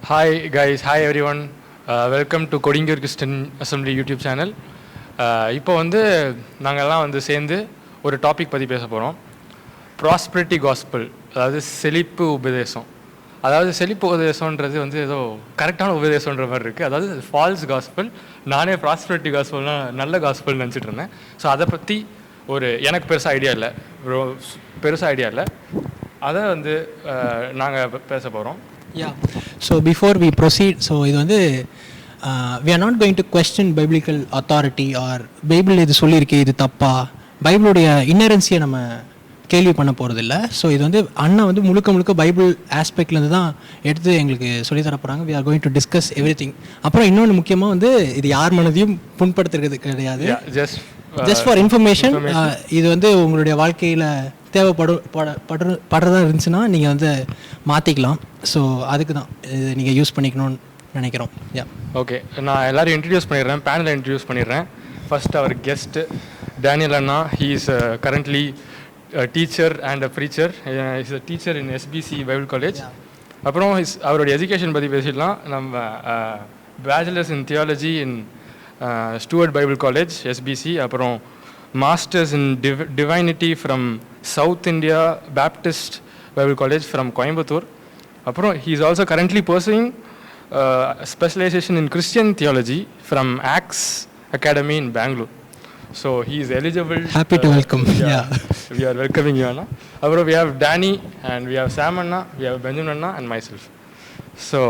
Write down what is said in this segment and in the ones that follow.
Hi guys, hi everyone. Welcome to Kodingur Christian Assembly YouTube channel. இப்போ வந்து நாங்கள்லாம் வந்து சேர்ந்து ஒரு டாபிக் பற்றி பேச போகிறோம். ப்ராஸ்பரிட்டி காஸ்பல், அதாவது செழிப்பு உபதேசம். அதாவது செழிப்பு உபதேசன்றது வந்து ஏதோ கரெக்டான உபதேசன்ற மாதிரி இருக்குது. அதாவது ஃபால்ஸ் காஸ்பல். நானே ப்ராஸ்பரிட்டி காஸ்பல்னால் நல்ல காஸ்பல் நினச்சிட்டு இருந்தேன். ஸோ அதை பற்றி எனக்கு பெருசாக ஐடியா இல்லை. அதை வந்து நாங்கள் பேச போகிறோம். Yeah. So before we proceed, so இது வந்து we are not going to question biblical authority or Bible இது சொல்லியிருக்கு இது தப்பா, பைபிளுடைய இன்னரன்சியை நம்ம கேள்வி பண்ண போகிறதில்ல. ஸோ இது வந்து அண்ணா வந்து முழுக்க பைபிள் ஆஸ்பெக்ட்லேருந்து தான் எடுத்து எங்களுக்கு சொல்லித்தர போகிறாங்க. we are going to discuss everything. அப்புறம் இன்னொன்று முக்கியமாக வந்து இது யார் மனதையும் புண்படுத்துறது கிடையாது. Just for information. இது வந்து உங்களுடைய வாழ்க்கையில் தேவைப்படுறதா இருந்துச்சுன்னா நீங்கள் வந்து மாற்றிக்கலாம். ஸோ அதுக்கு தான் இது நீங்கள் யூஸ் பண்ணிக்கணும்னு நினைக்கிறோம். ஓகே, நான் எல்லோரும் இன்ட்ரடியூஸ் பண்ணிடுறேன், பேனலை இன்ட்ரடியூஸ் பண்ணிடுறேன். ஃபர்ஸ்ட் அவர் கெஸ்ட் டேனியல் அண்ணா. He is currently teacher and a preacher. Is a teacher in SBC Bible college. அப்புறம் அவருடைய எஜுகேஷன் பற்றி பேசிடலாம். நம்ம bachelors in theology in Stuart Bible college SBC. அப்புறம் masters in divinity from South India Baptist Bible college from Coimbatore. அப்புறம் he is also currently pursuing specialization in Christian theology from Acts Academy in Bangalore. So he is eligible. Happy to welcome. We are welcoming you, Anna. Apro we have Danny and we have Sam Anna, we have Benjamin Anna and myself. So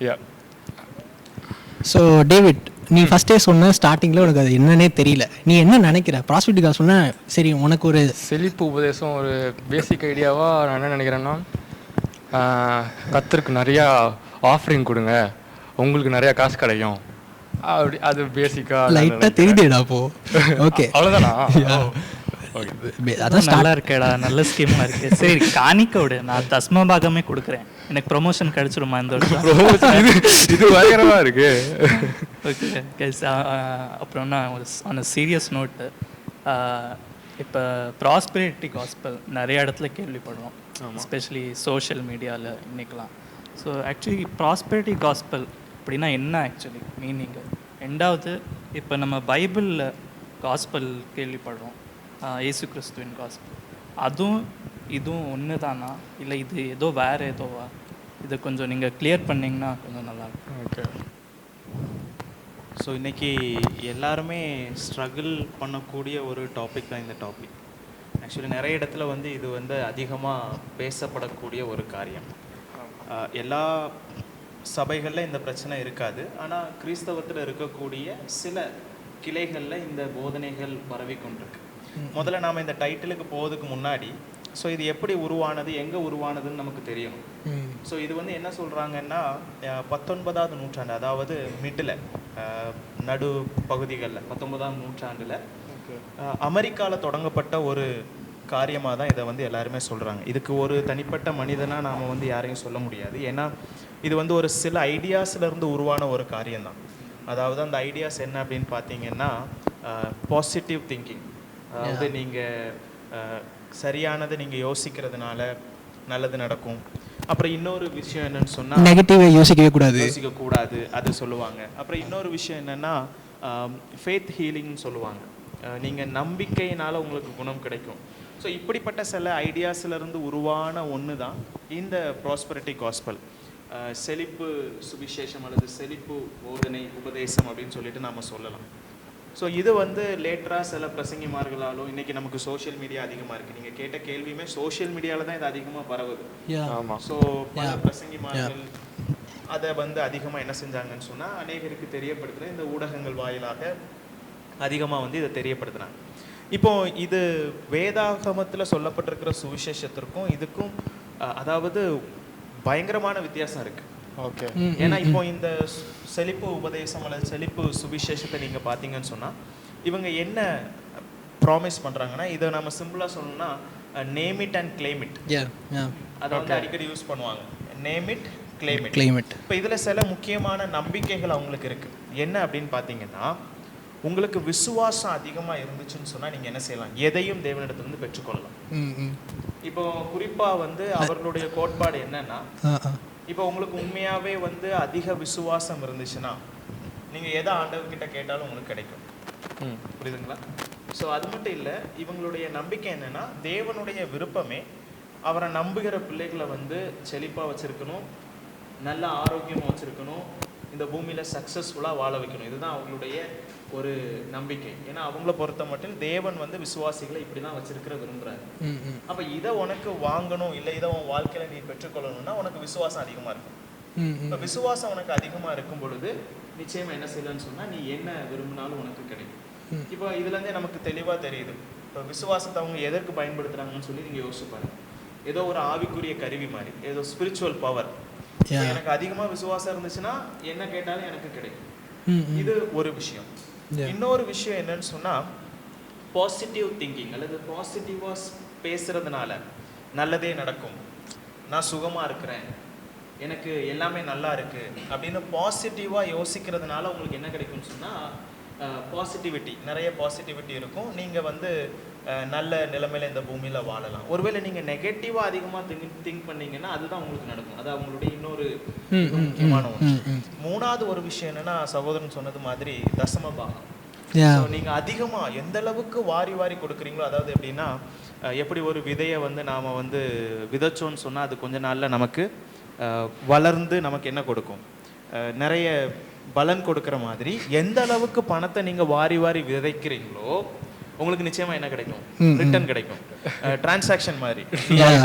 yeah. So David, நீ ஃபஸ்ட்டே சொன்ன ஸ்டார்டிங்கில் உனக்கு அது என்னன்னே தெரியல. நீ என்ன நினைக்கிற ப்ராஸ்பரிட்டி காஸ்பல் சொன்னால் சரி, உனக்கு ஒரு செழிப்பு உபதேசம் ஒரு பேசிக் ஐடியாவாக நான் என்ன நினைக்கிறேன்னா, கர்த்தருக்கு நிறையா ஆஃபரிங் கொடுங்க, உங்களுக்கு நிறையா காசு கிடைக்கும், அப்படி. அது பேசிக்காக லைட்டாக தெரியுதேடா. அப்போ ஓகே, அவ்வளோதானா? அதான் நல்லா இருக்கேடா, நல்ல ஸ்கீமாக இருக்குது. சரி, காணிக்க விடு, நான் தஸ்ம பாகமே கொடுக்குறேன், எனக்கு ப்ரொமோஷன் கிடச்சிருமா இந்த வருஷம்? இது பயங்கரமாக இருக்கு. ஓகே, அப்புறம்னா ஆன் சீரியஸ் நோட்டு, இப்போ ப்ராஸ்பரிட்டி காஸ்பல் நிறைய இடத்துல கேள்விப்படுறோம், எஸ்பெஷலி சோஷியல் மீடியாவில் இன்றைக்கெலாம். ஸோ ஆக்சுவலி ப்ராஸ்பரிட்டி காஸ்பல் அப்படின்னா என்ன ஆக்சுவலி மீனிங்கு? ரெண்டாவது, இப்போ நம்ம பைபிளில் காஸ்பல் கேள்விப்படுறோம், இயேசு கிறிஸ்துவின் காஸ்பல், அதுவும் இதுவும் ஒன்று தானா, இல்லை இது ஏதோ வேறு ஏதோவா? இதை கொஞ்சம் நீங்கள் கிளியர் பண்ணிங்கன்னா கொஞ்சம் நல்லாயிருக்கும். ஓகே. ஸோ இன்றைக்கி எல்லாருமே ஸ்ட்ரகிள் பண்ணக்கூடிய ஒரு டாபிக் தான் இந்த டாபிக். ஆக்சுவலி நிறைய இடத்துல வந்து இது வந்து அதிகமாக பேசப்படக்கூடிய ஒரு காரியம். எல்லா சபைகளில் இந்த பிரச்சனை இருக்காது, ஆனால் கிறிஸ்தவத்தில் இருக்கக்கூடிய சில கிளைகளில் இந்த போதனைகள் பரவி கொண்டிருக்கு. முதல்ல நாம் இந்த டைட்டிலுக்கு போகிறதுக்கு முன்னாடி, ஸோ இது எப்படி உருவானது, எங்கே உருவானதுன்னு நமக்கு தெரியணும். ஸோ இது வந்து என்ன சொல்கிறாங்கன்னா, 19ஆம் நூற்றாண்டு, அதாவது மிடில் நடு பகுதிகளில் 19ஆம் நூற்றாண்டில் அமெரிக்காவில் தொடங்கப்பட்ட ஒரு காரியமாக தான் இதை வந்து எல்லாருமே சொல்கிறாங்க. இதுக்கு ஒரு தனிப்பட்ட மனிதனாக நாம் வந்து யாரையும் சொல்ல முடியாது. ஏன்னா இது வந்து ஒரு சில ஐடியாஸ்லேருந்து உருவான ஒரு காரியம்தான். அதாவது அந்த ஐடியாஸ் என்ன அப்படின்னு பார்த்தீங்கன்னா, பாசிட்டிவ் திங்கிங். அதாவது நீங்கள் சரியானதை நீங்கள் யோசிக்கிறதுனால நல்லது நடக்கும். அப்புறம் இன்னொரு விஷயம் என்னன்னு சொன்னால், நெகட்டிவாக யோசிக்கக்கூடாது அது சொல்லுவாங்க. அப்புறம் இன்னொரு விஷயம் என்னென்னா, ஃபேத் ஹீலிங்னு சொல்லுவாங்க. நீங்கள் நம்பிக்கையினால் உங்களுக்கு குணம் கிடைக்கும். ஸோ இப்படிப்பட்ட சில ஐடியாஸ்லேருந்து உருவான ஒன்று தான் இந்த ப்ராஸ்பரிட்டி காஸ்பல், செழிப்பு சுவிசேஷம் அல்லது செழிப்பு போதனை உபதேசம் அப்படின்னு சொல்லிட்டு நாம் சொல்லலாம். ஸோ இது வந்து லேட்டராக சில பிரசங்கிமார்களாலும், இன்றைக்கி நமக்கு சோஷியல் மீடியா அதிகமாக இருக்குது. நீங்கள் கேட்ட கேள்வியுமே சோஷியல் மீடியாவில் தான் இது அதிகமாக பரவுது. ஸோ பல பிரசங்கிமார்கள் அதை வந்து அதிகமாக என்ன செஞ்சாங்கன்னு சொன்னால், அநேகருக்கு தெரியப்படுத்துகிற இந்த ஊடகங்கள் வாயிலாக அதிகமாக வந்து இதை தெரியப்படுத்துகிறாங்க. இப்போ இது வேதாகமத்தில் சொல்லப்பட்டிருக்கிற சுவிசேஷத்திற்கும் இதுக்கும் அதாவது பயங்கரமான வித்தியாசம் இருக்குது. ஓகே. ஏன்னா இப்போ இந்த செழிப்பு உபதேசம் அல்லது செழிப்பு சுவிசேஷத்தை நீங்கள் பார்த்தீங்கன்னு சொன்னால், இவங்க என்ன ப்ராமிஸ் பண்ணுறாங்கன்னா, இதை நம்ம சிம்பிளாக சொல்லணும்னா name it and claim it. அதை வந்து அடிக்கடி யூஸ் பண்ணுவாங்க, நேம் இட் கிளைம் இட். இப்போ இதில் சில முக்கியமான நம்பிக்கைகள் அவங்களுக்கு இருக்குது. என்ன அப்படின்னு பார்த்தீங்கன்னா, உங்களுக்கு விசுவாசம் அதிகமாக இருந்துச்சுன்னு சொன்னால் நீங்கள் என்ன செய்யலாம், எதையும் தேவனிடத்திலிருந்து பெற்றுக்கொள்ளலாம். இப்போ குறிப்பாக வந்து அவர்களுடைய கோட்பாடு என்னன்னா, இப்போ உங்களுக்கு உண்மையாகவே வந்து அதிக விசுவாசம் இருந்துச்சுன்னா நீங்கள் எதை ஆண்டவர்கிட்ட கேட்டாலும் உங்களுக்கு கிடைக்கும். புரியுதுங்களா? ஸோ அது மட்டும் இல்லை, இவங்களுடைய நம்பிக்கை என்னன்னா, தேவனுடைய விருப்பமே அவரை நம்புகிற பிள்ளைகளை வந்து செழிப்பாக வச்சுருக்கணும், நல்ல ஆரோக்கியமாக வச்சுருக்கணும், இந்த பூமியில் சக்ஸஸ்ஃபுல்லாக வாழ வைக்கணும். இதுதான் அவங்களுடைய ஒரு நம்பிக்கை. ஏன்னா அவங்கள பொறுத்த மட்டும் தேவன் வந்து விசுவாசிகளை இப்படி தான் வச்சிருக்கிற விரும்புகிறாரு. அப்போ இதை உனக்கு வாங்கணும், இல்லை இதை உன் வாழ்க்கையில் நீ பெற்றுக்கொள்ளணும்னா உனக்கு விசுவாசம் அதிகமாக இருக்கும். இப்போ விசுவாசம் உனக்கு அதிகமாக இருக்கும் பொழுது நிச்சயமாக என்ன செய்யலான்னு சொன்னால், நீ என்ன விரும்பினாலும் உனக்கு கிடைக்கும். இப்போ இதுலேருந்தே நமக்கு தெளிவாக தெரியுது, இப்போ விசுவாசத்தை அவங்க எதற்கு பயன்படுத்துகிறாங்கன்னு சொல்லி நீங்கள் யோசிப்பாரு. ஏதோ ஒரு ஆவிக்குரிய கருவி மாதிரி, ஏதோ ஸ்பிரிச்சுவல் பவர். எனக்கு அதிகமாக விசுவாசம் இருந்துச்சுன்னா என்ன கேட்டாலும் எனக்கு கிடைக்கும். இது ஒரு விஷயம். இன்னொரு விஷயம் என்னன்னு சொன்னால், பாசிட்டிவ் திங்கிங் அல்லது பாசிட்டிவாக பேசுறதுனால நல்லதே நடக்கும், நான் சுகமாக இருக்கிறேன், எனக்கு எல்லாமே நல்லா இருக்கு அப்படின்னு பாசிட்டிவாக யோசிக்கிறதுனால உங்களுக்கு என்ன கிடைக்கும்னு சொன்னால், பாசிட்டிவிட்டி, நிறைய பாசிட்டிவிட்டி இருக்கும். நீங்கள் வந்து நல்ல நிலைமையில் இந்த பூமியில் வாழலாம். ஒருவேளை நீங்கள் நெகட்டிவாக அதிகமாக திங்க் பண்ணீங்கன்னா அதுதான் உங்களுக்கு நடக்கும். அது அவங்களுடைய இன்னொரு முக்கியமான ஒன்று. மூணாவது ஒரு விஷயம் என்னன்னா, சகோதரன் சொன்னது மாதிரி தசம பாகம். நீங்கள் அதிகமாக எந்த அளவுக்கு வாரி வாரி கொடுக்குறீங்களோ, அதாவது எப்படின்னா, எப்படி ஒரு விதையை வந்து நாம் வந்து விதைச்சோன்னு சொன்னால் அது கொஞ்ச நாளில் நமக்கு வளர்ந்து நமக்கு என்ன கொடுக்கும், நிறைய பலன் கொடுக்குற மாதிரி, எந்த அளவுக்கு பணத்தை நீங்கள் வாரி வாரி விதைக்கிறீங்களோ உங்களுக்கு நிச்சயமா என்ன கிடைக்கும், ரிட்டர்ன் கிடைக்கும். டிரான்சாக்ஷன் மாதிரி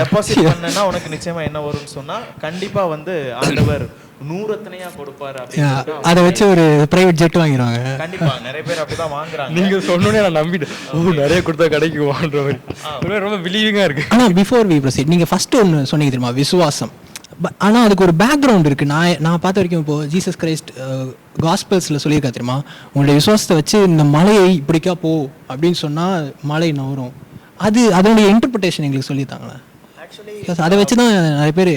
டெபாசிட் பண்ணனா உனக்கு நிச்சயமா என்ன வரும்னு சொன்னா, கண்டிப்பா வந்து ஆண்டவர் 100 கொடுப்பாரு. அதை வச்சு ஒரு பிரைவேட் ஜெட் வாங்கிடுவாங்க. கண்டிப்பா நிறைய பேர் அப்படிதான் வாங்குறாங்க. நீங்க சொன்னோனே நான் நம்பிட்டேன், நிறைய கொடுத்தா கிடைக்கும்ன்ற மாதிரி ரொம்ப பிலீவிங்கா இருக்கு. ஆனா பிஃபோர் வி ப்ரோசீட், நீங்க ஃபர்ஸ்ட் ஒன்று சொன்னீங்க தெரியுமா, விசுவாசம். ஆனால் அதுக்கு ஒரு பேக்ரவுண்ட் இருக்குது. நான் பார்த்த வரைக்கும் இப்போது ஜீசஸ் கிரைஸ்ட் காஸ்பல்ஸில் சொல்லியிருக்கா தெரியுமா, உங்களுடைய விசுவாசத்தை வச்சு இந்த மலையை இப்படிக்கா போ அப்படின்னு சொன்னால் மலை நவரும். அதோடைய இன்டர்பிரிட்டேஷன் எங்களுக்கு சொல்லித்தாங்களே. ஆக்சுவலி அதை வச்சு தான் நிறைய பேர்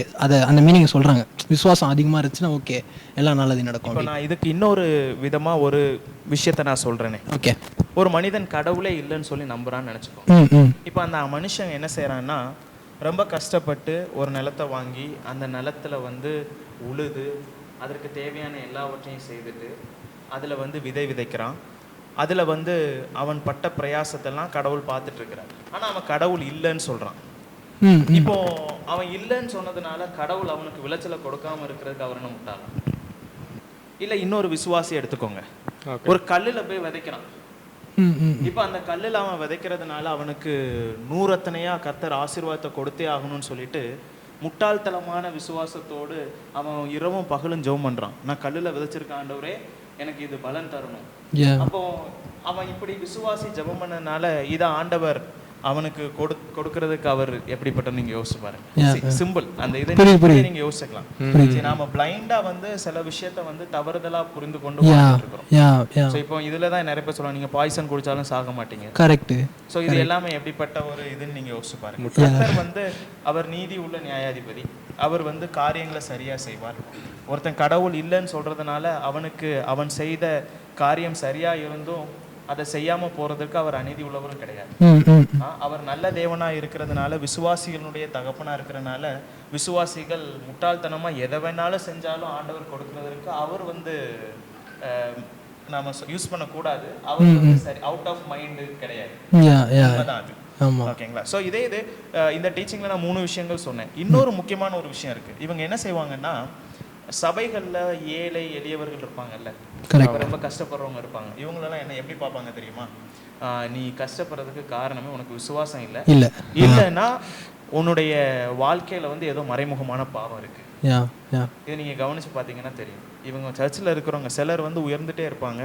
அந்த மீனிங்கை சொல்கிறாங்க. விசுவாசம் அதிகமாக இருந்துச்சுன்னா ஓகே, எல்லாம் நல்லது நடக்கும். இப்போ நான் இதுக்கு இன்னொரு விதமாக ஒரு விஷயத்தை நான் சொல்கிறேனே. ஓகே, ஒரு மனிதன் கடவுளே இல்லைன்னு சொல்லி நம்புறான்னு நினச்சிக்கோ. இப்போ அந்த மனுஷன் என்ன செய்கிறான்னா, ரொம்ப கஷ்டப்பட்டு ஒரு நிலத்தை வாங்கி அந்த நிலத்தில் வந்து உழுது அதற்கு தேவையான எல்லாவற்றையும் செய்துட்டு அதில் வந்து விதைக்கிறான். அதில் வந்து அவன் பட்ட பிரயாசத்தெல்லாம் கடவுள் பார்த்துட்டு இருக்கிறான். ஆனால் அவன் கடவுள் இல்லைன்னு சொல்கிறான். இப்போ அவன் இல்லைன்னு சொன்னதுனால கடவுள் அவனுக்கு விளைச்சலை கொடுக்காம இருக்கிறதுக்கு அவர் என்ன முட்டாளா? இல்லை இன்னொரு விசுவாசி எடுத்துக்கோங்க, ஒரு கல்லில் போய் விதைக்கிறான். இப்போ அந்த கல்லில் அவன் விதைக்கிறதுனால அவனுக்கு 100 கர்த்தர் ஆசீர்வாதத்தை கொடுத்தே ஆகணும்னு சொல்லிட்டு முட்டாள்தனமான விசுவாசத்தோடு அவன் இரவும் பகலும் ஜெபம் பண்றான். நான் கல்லில் விதைச்சிருக்க ஆண்டவரே, எனக்கு இது பலன் தரணும். அப்போ அவன் இப்படி விசுவாசி ஜெபம் பண்ணனால இதை ஆண்டவர் அவனுக்கு கொடுக்கறதுக்கு அவர் எப்படிப்பட்ட நீங்க யோசிச்சு பாருங்க. சிம்பிள். அந்த இதை நீங்க யோசிக்கலாம். நாம பிளைண்டா வந்து சில விஷயத்த வந்து தவறுதலா புரிந்து கொண்டு இருக்கிறோம். இப்போ இதுலதான் நிறைய பேர் சொல்லுவாங்க, நீங்க பாய்சன் குடிச்சாலும் சாக மாட்டீங்க. கரெக்ட். ஸோ இது எல்லாமே எப்படிப்பட்ட ஒரு இதுன்னு நீங்க யோசிச்சு பாருங்க. கர்த்தர் வந்து அவர் நீதி உள்ள நியாயாதிபதி. அவர் வந்து காரியங்களை சரியா செய்வார். ஒருத்தன் கடவுள் இல்லைன்னு சொல்றதுனால அவனுக்கு அவன் செய்த காரியம் சரியா இருந்தும் அதை செய்யாம போறதுக்கு அவர் அநீதி உள்ளவரும் கிடையாது. அவர் நல்ல தேவனா இருக்கிறதுனால, விசுவாசிகளுடைய தகப்பனா இருக்கிறதுனால, விசுவாசிகள் முட்டாள்தனமா எதை வேணாலும் செஞ்சாலும் ஆண்டவர் கொடுக்கறதுக்கு அவர் வந்து நாம யூஸ் பண்ணக்கூடாது. அவர் வந்து சரி அவுட் ஆஃப் மைண்டு கிடையாது. அது ஓகேங்களா? ஸோ இதே இந்த டீச்சிங்ல நான் 3 விஷயங்கள் சொன்னேன். இன்னொரு முக்கியமான ஒரு விஷயம் இருக்கு. இவங்க என்ன செய்வாங்கன்னா, சபைகளில் ஏழை எளியவர்கள் இருப்பாங்கல்ல, ரொம்ப கஷ்டப்படுறவங்க இருப்பாங்க. இவங்களெல்லாம் என்ன எப்படி பார்ப்பாங்க தெரியுமா? நீ கஷ்டப்படுறதுக்கு காரணமே உனக்கு விசுவாசம் இல்லைன்னா உன்னுடைய வாழ்க்கையில வந்து ஏதோ மறைமுகமான பாவம் இருக்கு. இதை நீங்க கவனிச்சு பார்த்தீங்கன்னா தெரியும். இவங்க சர்ச்சில் இருக்கிறவங்க சிலர் வந்து உயர்ந்துட்டே இருப்பாங்க,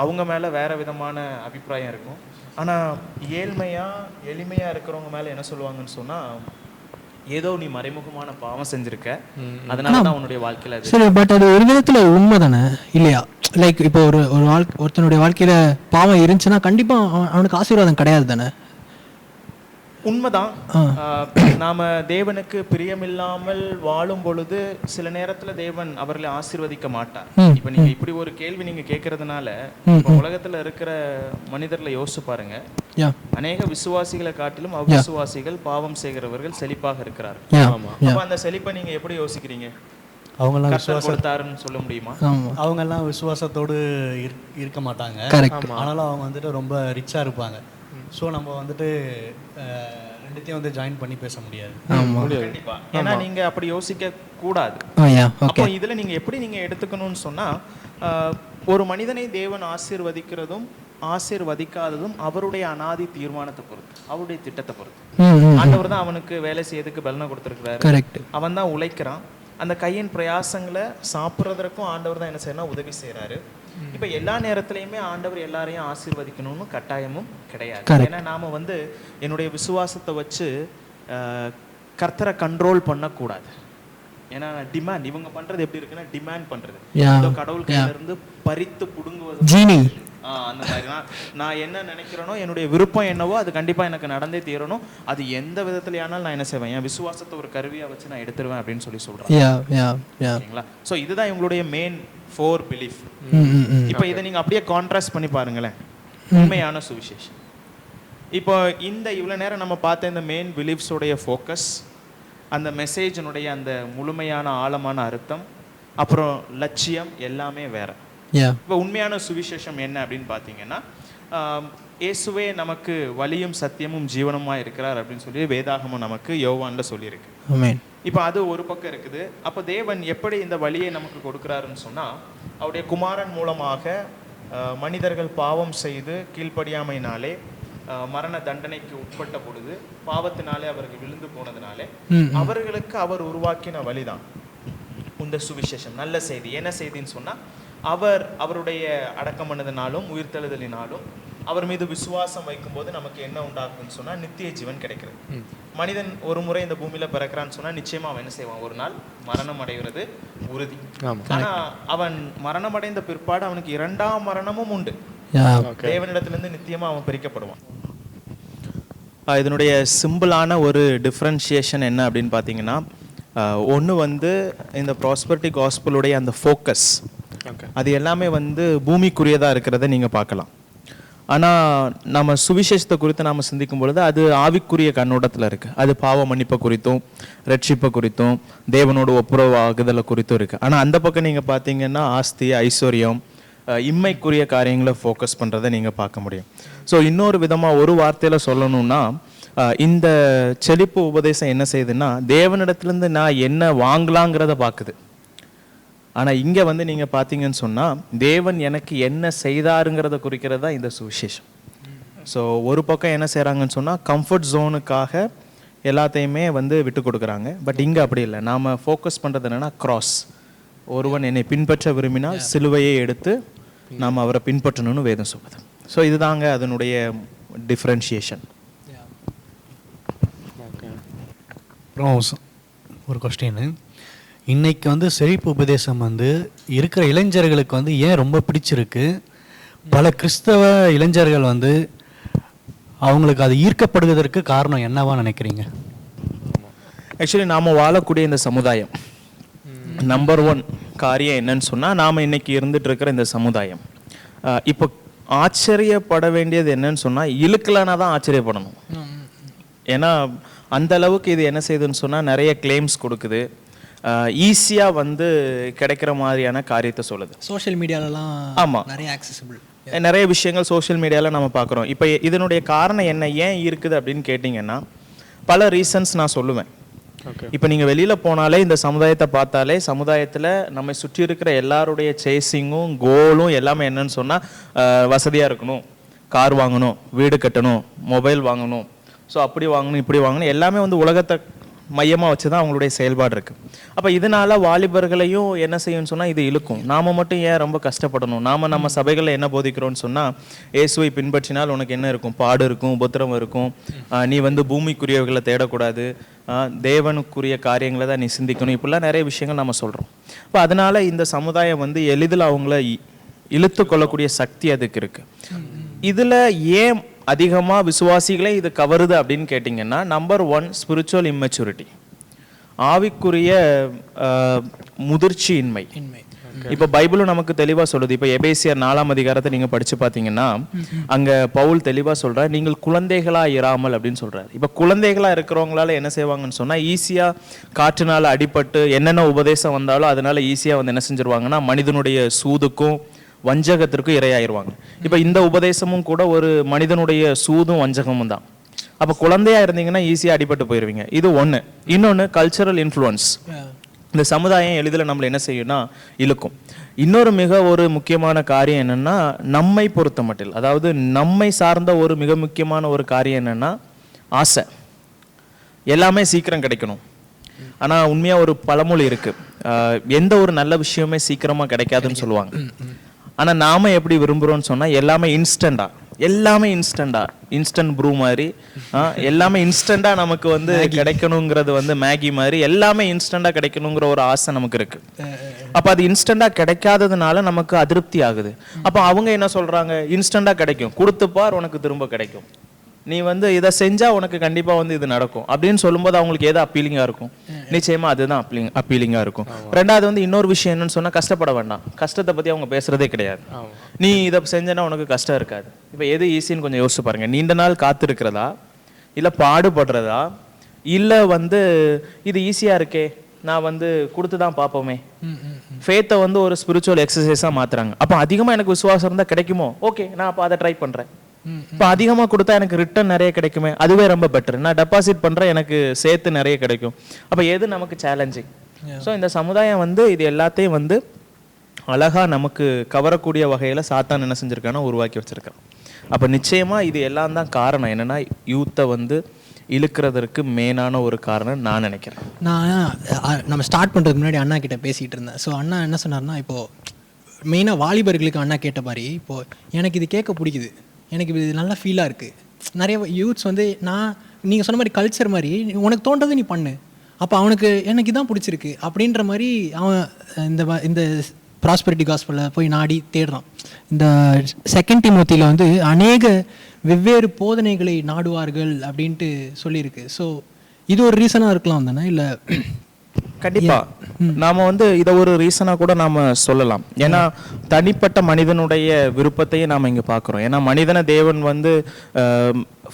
அவங்க மேலே வேற விதமான அபிப்பிராயம் இருக்கும். ஆனால் எளிமையாக இருக்கிறவங்க மேலே என்ன சொல்லுவாங்கன்னு சொன்னால், ஏதோ நீ மறைமுகமான பாவம் செஞ்சிருக்க, அதனால தான் உன்னுடைய வாழ்க்கையில அது. சரி, பட் அது ஒரு விதத்துல உண்மை தானே இல்லையா? லைக் இப்போ ஒருத்தனுடைய வாழ்க்கையில பாவம் இருந்துச்சுன்னா கண்டிப்பா அவனுக்கு ஆசீர்வாதம் கிடையாது தானே? உண்மைதான். நாம தேவனுக்கு பிரியமில்லாமல் வாழும் பொழுது சில நேரத்துல தேவன் அவர்களை ஆசீர்வதிக்க மாட்டார். இப்ப நீங்க இப்படி ஒரு கேள்வி நீங்க கேட்கறதுனால உலகத்துல இருக்கிற மனிதர்களை யோசிச்சு பாருங்க. அநேக விசுவாசிகளை காட்டிலும் அவிசுவாசிகள், பாவம் செய்கிறவர்கள் செழிப்பாக இருக்கிறார்கள். அப்ப அந்த செழிப்பை நீங்க எப்படி யோசிக்கிறீங்க? அவங்கெல்லாம் விசுவாசம் கொடுத்தாருன்னு சொல்ல முடியுமா? அவங்கெல்லாம் விசுவாசத்தோடு இருக்க மாட்டாங்க. ஆனாலும் அவங்க வந்துட்டு ரொம்ப ரிச்சாக இருப்பாங்க. ஸோ நம்ம வந்துட்டு ரெண்டுத்தையும் வந்து ஜாயின் பண்ணி பேச முடியாது. கண்டிப்பா. ஏன்னா நீங்க அப்படி யோசிக்க கூடாது. அப்போ இதுல நீங்க எப்படி நீங்க எடுத்துக்கணும்னு சொன்னா, ஒரு மனிதனை தேவன் ஆசீர்வதிக்கிறதும் ஆசீர்வதிக்காததும் அவருடைய அனாதி தீர்மானத்தை பொறுத்து, அவருடைய திட்டத்தை பொறுத்து. ஆண்டவர் தான் அவனுக்கு வேலை செய்யறதுக்கு பலனை கொடுத்துருக்கிறாரு. அவன் தான் உழைக்கிறான். அந்த கையின் பிரயாசங்களை சாப்பிட்றதற்கும் ஆண்டவர் தான் என்ன செய்யணும், உதவி செய்யறாரு. இப்ப எல்லா நேரத்திலையுமே ஆண்டவர் எல்லாரையும் ஆசீர்வதிக்கணும்னு கட்டாயமும் கிடையாது. ஏன்னா நாம வந்து என்னுடைய விசுவாசத்தை வச்சு கர்த்தரை கண்ட்ரோல் பண்ணக்கூடாது. ஏன்னா டிமாண்ட், இவங்க பண்றது எப்படி இருக்குன்னா டிமாண்ட் பண்றது, கடவுள் கையில இருந்து பறித்து புடுங்குவது. அந்த மாதிரி நான் என்ன நினைக்கிறேனோ, என்னுடைய விருப்பம் என்னவோ அது கண்டிப்பா எனக்கு நடந்தே தீரணும். அது எந்த விதத்துலயானாலும் நான் என்ன செய்வேன், என் விசுவாசத்தை ஒரு கருவியா வச்சு நான் எடுத்துருவேன் அப்படின்னு சொல்றேன். ஸோ இதுதான் இவங்களுடைய மெயின் 4 பிலீஃப். இப்போ இதை நீங்க அப்படியே கான்ட்ராஸ்ட் பண்ணி பாருங்களேன், உண்மையான சுவிசேஷம். இப்போ இந்த இவ்வளவு நேரம் நம்ம பார்த்த இந்த மெயின் பிலீஃப்ஸோடைய ஃபோக்கஸ், அந்த மெசேஜினுடைய அந்த முழுமையான ஆழமான அர்த்தம், அப்புறம் லட்சியம் எல்லாமே வேற. இப்போ உண்மையான சுவிசேஷம் என்ன அப்படின்னு பார்த்தீங்கன்னா, இயேசுவே நமக்கு வழியும் சத்தியமும் ஜீவனமா இருக்கிறார் அப்படின்னு சொல்லி வேதாகமம் நமக்கு யோவான்ல சொல்லியிருக்கு. இப்போ அது ஒரு பக்கம் இருக்குது. அப்போ தேவன் எப்படி இந்த வழியை நமக்கு கொடுக்குறாருன்னு சொன்னா, அவருடைய குமாரன் மூலமாக மனிதர்கள் பாவம் செய்து கீழ்ப்படியாமையினாலே மரண தண்டனைக்கு உட்பட்ட பொழுது, பாவத்தினாலே அவர்கள் விழுந்து போனதுனாலே அவர்களுக்கு அவர் உருவாக்கின வழிதான் இந்த சுவிசேஷம். நல்ல செய்தி. என்ன செய்தின்னு சொன்னா, அவருடைய அடக்கம் பண்ணதுனாலும் உயிர்த்தெழுதலினாலும் அவர் மீது விசுவாசம் வைக்கும்போது நமக்கு என்ன உண்டாகுன்னு சொன்னா, நித்திய ஜீவன் கிடைக்கிறது. மனிதன் ஒரு முறை இந்த பூமியில பிறக்கிறான்னு சொன்னா நிச்சயமா அவன் என்ன செய்வான், ஒரு நாள் மரணம் அடைகிறது உறுதி. ஆனா அவன் மரணம் அடைந்த பிற்பாடு அவனுக்கு 2ஆம் மரணமும் உண்டு. தேவனிடத்திலிருந்து நித்தியமா அவன் பிரிக்கப்படுவான். இதனுடைய சிம்பிளான ஒரு டிஃப்ரென்ஷியேஷன் என்ன அப்படின்னு பார்த்தீங்கன்னா, ஒன்று வந்து இந்த ப்ராஸ்பெரிட்டி காஸ்பலுடைய அந்த ஃபோக்கஸ், அது எல்லாமே வந்து பூமிக்குரியதாக இருக்கிறத நீங்கள் பார்க்கலாம். ஆனால் நம்ம சுவிசேஷத்தை குறித்து நாம் சிந்திக்கும் பொழுது அது ஆவிக்குரிய கண்ணோட்டத்தில் இருக்குது. அது பாவ மன்னிப்பை குறித்தும் ரட்சிப்பை குறித்தும் தேவனோட ஒப்புரவாகுதலை குறித்தும் இருக்குது. ஆனால் அந்த பக்கம் நீங்கள் பார்த்தீங்கன்னா ஆஸ்தி, ஐஸ்வர்யம், இம்மைக்குரிய காரியங்களை ஃபோக்கஸ் பண்ணுறதை நீங்கள் பார்க்க முடியும். ஸோ இன்னொரு விதமாக ஒரு வார்த்தையில் சொல்லணும்னா, இந்த செழிப்பு உபதேசம் என்ன செய்யுதுன்னா, தேவனிடத்துலேருந்து நான் என்ன வாங்கலாங்கிறத பார்க்குது. ஆனால் இங்கே வந்து நீங்கள் பார்த்தீங்கன்னு சொன்னால், தேவன் எனக்கு என்ன செய்தாருங்கிறத குறிக்கிறது தான் இந்த சுவிசேஷம். ஸோ ஒரு பக்கம் என்ன செய்கிறாங்கன்னு சொன்னால், கம்ஃபர்ட் ஜோனுக்காக எல்லாத்தையுமே வந்து விட்டு கொடுக்குறாங்க. பட் இங்கே அப்படி இல்லை. நாம் ஃபோக்கஸ் பண்ணுறது என்னென்னா கிராஸ். ஒருவன் என்னை பின்பற்ற விரும்பினால் சிலுவையை எடுத்து நாம் அவரை பின்பற்றணும்னு வேதம் சொல்லுது. ஸோ இதுதாங்க அதனுடைய டிஃப்ரென்ஷியேஷன். அப்புறம் ஒரு கொஸ்டின், இன்னைக்கு வந்து செழிப்பு உபதேசம் வந்து இருக்கிற இளைஞர்களுக்கு வந்து ஏன் ரொம்ப பிடிச்சிருக்கு? பல கிறிஸ்தவ இளைஞர்கள் வந்து அவங்களுக்கு அது ஈர்க்கப்படுவதற்கு காரணம் என்னவா நினைக்கிறீங்க? ஆக்சுவலி நாம் வாழக்கூடிய இந்த சமுதாயம், நம்பர் 1 காரியம் என்னன்னு சொன்னால், நாம் இன்னைக்கு இருந்துட்டு இருக்கிற இந்த சமுதாயம், இப்போ ஆச்சரியப்பட வேண்டியது என்னன்னு சொன்னால், இழுக்கலானா தான் ஆச்சரியப்படணும். ஏன்னா அந்த அளவுக்கு இது என்ன செய்யுதுன்னு சொன்னால், நிறைய கிளைம்ஸ் கொடுக்குது, ஈஸியாக வந்து கிடைக்கிற மாதிரியான காரியத்தை சொல்லுது. சோஷியல் மீடியாலலாம் ஆமாம், நிறைய ஆக்சசிபிள், நிறைய விஷயங்கள் சோஷியல் மீடியாவில் நம்ம பார்க்குறோம். இப்போ இதனுடைய காரணம் என்ன, ஏன் இருக்குது அப்படின்னு கேட்டிங்கன்னா, பல ரீசன்ஸ் நான் சொல்லுவேன். இப்போ நீங்கள் வெளியில் போனாலே, இந்த சமுதாயத்தை பார்த்தாலே, சமுதாயத்தில் நம்ம சுற்றி இருக்கிற எல்லாருடைய சேசிங்கும் கோலும் எல்லாமே என்னன்னு சொன்னால், வசதியாக இருக்கணும், கார் வாங்கணும், வீடு கட்டணும், மொபைல் வாங்கணும், ஸோ அப்படி வாங்கணும் இப்படி வாங்கணும், எல்லாமே வந்து உலகத்தை மையமாக வச்சு தான் அவங்களுடைய செயல்பாடு இருக்குது. அப்போ இதனால் வாலிபர்களையும் என்ன செய்யும்னு சொன்னால் இது இழுக்கும். நாம் மட்டும் ஏன் ரொம்ப கஷ்டப்படணும்? நம்ம சபைகளில் என்ன போதிக்கிறோன்னு சொன்னால், இயேசுவை பின்பற்றினால் உனக்கு என்ன இருக்கும், பாடு இருக்கும், உபத்திரம் இருக்கும், நீ வந்து பூமிக்குரியவர்களை தேடக்கூடாது, தேவனுக்குரிய காரியங்களை தான் நீ சிந்திக்கணும், இப்படிலாம் நிறைய விஷயங்கள் நம்ம சொல்கிறோம். இப்போ அதனால் இந்த சமுதாயம் வந்து எளிதில் அவங்கள இழுத்து கொள்ளக்கூடிய சக்தி அதுக்கு இருக்குது. இதில் ஏன் அதிகமாக விசுவாசிகளே இது கவருது அப்படின்னு கேட்டிங்கன்னா, நம்பர் 1 ஸ்பிரிச்சுவல் இம்மெச்சூரிட்டி, ஆவிக்குரிய முதிர்ச்சியின்மை. இப்போ பைபிளும் நமக்கு தெளிவாக சொல்லுது. இப்போ எபேசியர் 4ஆம் அதிகாரத்தை நீங்கள் படித்து பார்த்தீங்கன்னா, அங்கே பவுல் தெளிவாக சொல்கிறார், நீங்கள் குழந்தைகளாக இராமல் அப்படின்னு சொல்கிறார். இப்போ குழந்தைகளாக இருக்கிறவங்களால என்ன செய்வாங்கன்னு சொன்னால், ஈஸியாக காற்றுனால அடிபட்டு என்னென்ன உபதேசம் வந்தாலும் அதனால ஈஸியாக வந்து என்ன செஞ்சிருவாங்கன்னா, மனிதனுடைய சூதுக்கும் வஞ்சகத்திற்கும் இரையாயிருவாங்க. இப்போ இந்த உபதேசமும் கூட ஒரு மனிதனுடைய சூதும் வஞ்சகமும் தான். அப்போ குழந்தையா இருந்தீங்கன்னா ஈஸியாக அடிபட்டு போயிடுவீங்க. இது ஒன்று. இன்னொன்று கல்ச்சரல் இன்ஃப்ளூயன்ஸ். இந்த சமுதாயம் எளிதில் நம்மளை என்ன செய்யும்னா இழுக்கும். இன்னொரு மிக ஒரு முக்கியமான காரியம் என்னென்னா, நம்மை பொறுத்த மட்டில், அதாவது நம்மை சார்ந்த ஒரு மிக முக்கியமான ஒரு காரியம் என்னென்னா ஆசை. எல்லாமே சீக்கிரம் கிடைக்கணும். ஆனால் உண்மையாக ஒரு பழமொழி இருக்குது, எந்த ஒரு நல்ல விஷயமே சீக்கிரமாக கிடைக்காதுன்னு சொல்லுவாங்க. ஆனால் நாம் எப்படி விரும்புகிறோன்னு சொன்னால், எல்லாமே இன்ஸ்டண்ட்டாக இன்ஸ்டன்ட் ப்ரூ மாதிரி எல்லாமே இன்ஸ்டண்ட்டாக நமக்கு வந்து கிடைக்கணுங்கிறது வந்து மேகி மாதிரி எல்லாமே இன்ஸ்டண்ட்டாக கிடைக்கணுங்கிற ஒரு ஆசை நமக்கு இருக்குது. அப்போ அது இன்ஸ்டண்ட்டாக கிடைக்காததுனால நமக்கு அதிருப்தி ஆகுது. அப்போ அவங்க என்ன சொல்கிறாங்க, இன்ஸ்டண்ட்டாக கிடைக்கும், கொடுத்துப்பார் உனக்கு திரும்ப கிடைக்கும், நீ வந்து இதை செஞ்சால் உனக்கு கண்டிப்பாக வந்து இது நடக்கும் அப்படின்னு சொல்லும்போது அவங்களுக்கு எது அப்பீலிங்காக இருக்கும்? நிச்சயமாக அதுதான் அப்பீலிங்காக இருக்கும். ரெண்டாவது வந்து இன்னொரு விஷயம் என்னன்னு சொன்னால், கஷ்டப்பட வேண்டாம். கஷ்டத்தை பற்றி அவங்க பேசுகிறதே கிடையாது. நீ இதை செஞ்சேன்னா உனக்கு கஷ்டம் இருக்காது. இப்போ எது ஈஸின்னு கொஞ்சம் யோசிச்சு பாருங்கள். நீண்ட நாள் காத்திருக்கிறதா, இல்லை பாடுபடுறதா, இல்லை வந்து இது ஈஸியாக இருக்கே நான் வந்து கொடுத்து தான் பார்ப்போமே. ஃபேத்தை வந்து ஒரு ஸ்பிரிச்சுவல் எக்ஸசைஸாக மாற்றுறாங்க. அப்போ அதிகமாக எனக்கு விசுவாசம் இருந்தால் கிடைக்குமோ, ஓகே நான் அப்போ அதை ட்ரை பண்ணுறேன். இப்போ அதிகமாக கொடுத்தா எனக்கு ரிட்டர்ன் நிறைய கிடைக்குமே, அதுவே ரொம்ப பெட்டர். நான் டெபாசிட் பண்ணுறேன், எனக்கு சேர்த்து நிறைய கிடைக்கும். அப்போ எது நமக்கு சேலஞ்சிங்? ஸோ இந்த சமுதாயம் வந்து இது எல்லாத்தையும் வந்து அழகாக நமக்கு கவரக்கூடிய வகையில் சாத்தான் என்ன செஞ்சுருக்கான்னா உருவாக்கி வச்சுருக்கான். அப்போ நிச்சயமாக இது எல்லாம் தான் காரணம். என்னென்னா யூத்தை வந்து இழுக்கிறதுக்கு மெயினான ஒரு காரணம் நான் நினைக்கிறேன். நான் நம்ம ஸ்டார்ட் பண்ணுறதுக்கு முன்னாடி அண்ணா கிட்ட பேசிகிட்டு இருந்தேன். ஸோ அண்ணா என்ன சொன்னார்னா, இப்போது மெயினாக வாலிபர்களுக்கு அண்ணா கேட்ட மாதிரி, இப்போது எனக்கு இது கேட்க பிடிக்குது, எனக்கு இது நல்லா ஃபீலாக இருக்குது. நிறைய யூத்ஸ் வந்து நீங்கள் சொன்ன மாதிரி கல்ச்சர் மாதிரி உனக்கு தோன்றது நீ பண்ணு, அப்போ அவனுக்கு எனக்கு இதான் பிடிச்சிருக்கு அப்படின்ற மாதிரி அவன் இந்த ப்ராஸ்பெரிட்டி காஸ்பலில் போய் நாடி தேடுறான். இந்த 2 தீமோத்தியில் வந்து அநேக வெவ்வேறு போதனைகளை நாடுவார்கள் அப்படின்ட்டு சொல்லியிருக்கு. ஸோ இது ஒரு ரீசனாக இருக்கலாம் தானே? இல்லை கண்டிப்பா நாம வந்து இதை ஒரு ரீசனா கூட நாம சொல்லலாம். ஏன்னா தனிப்பட்ட மனிதனுடைய விருப்பத்தையும் நாம இங்க பாக்குறோம். ஏன்னா மனிதனை தேவன் வந்து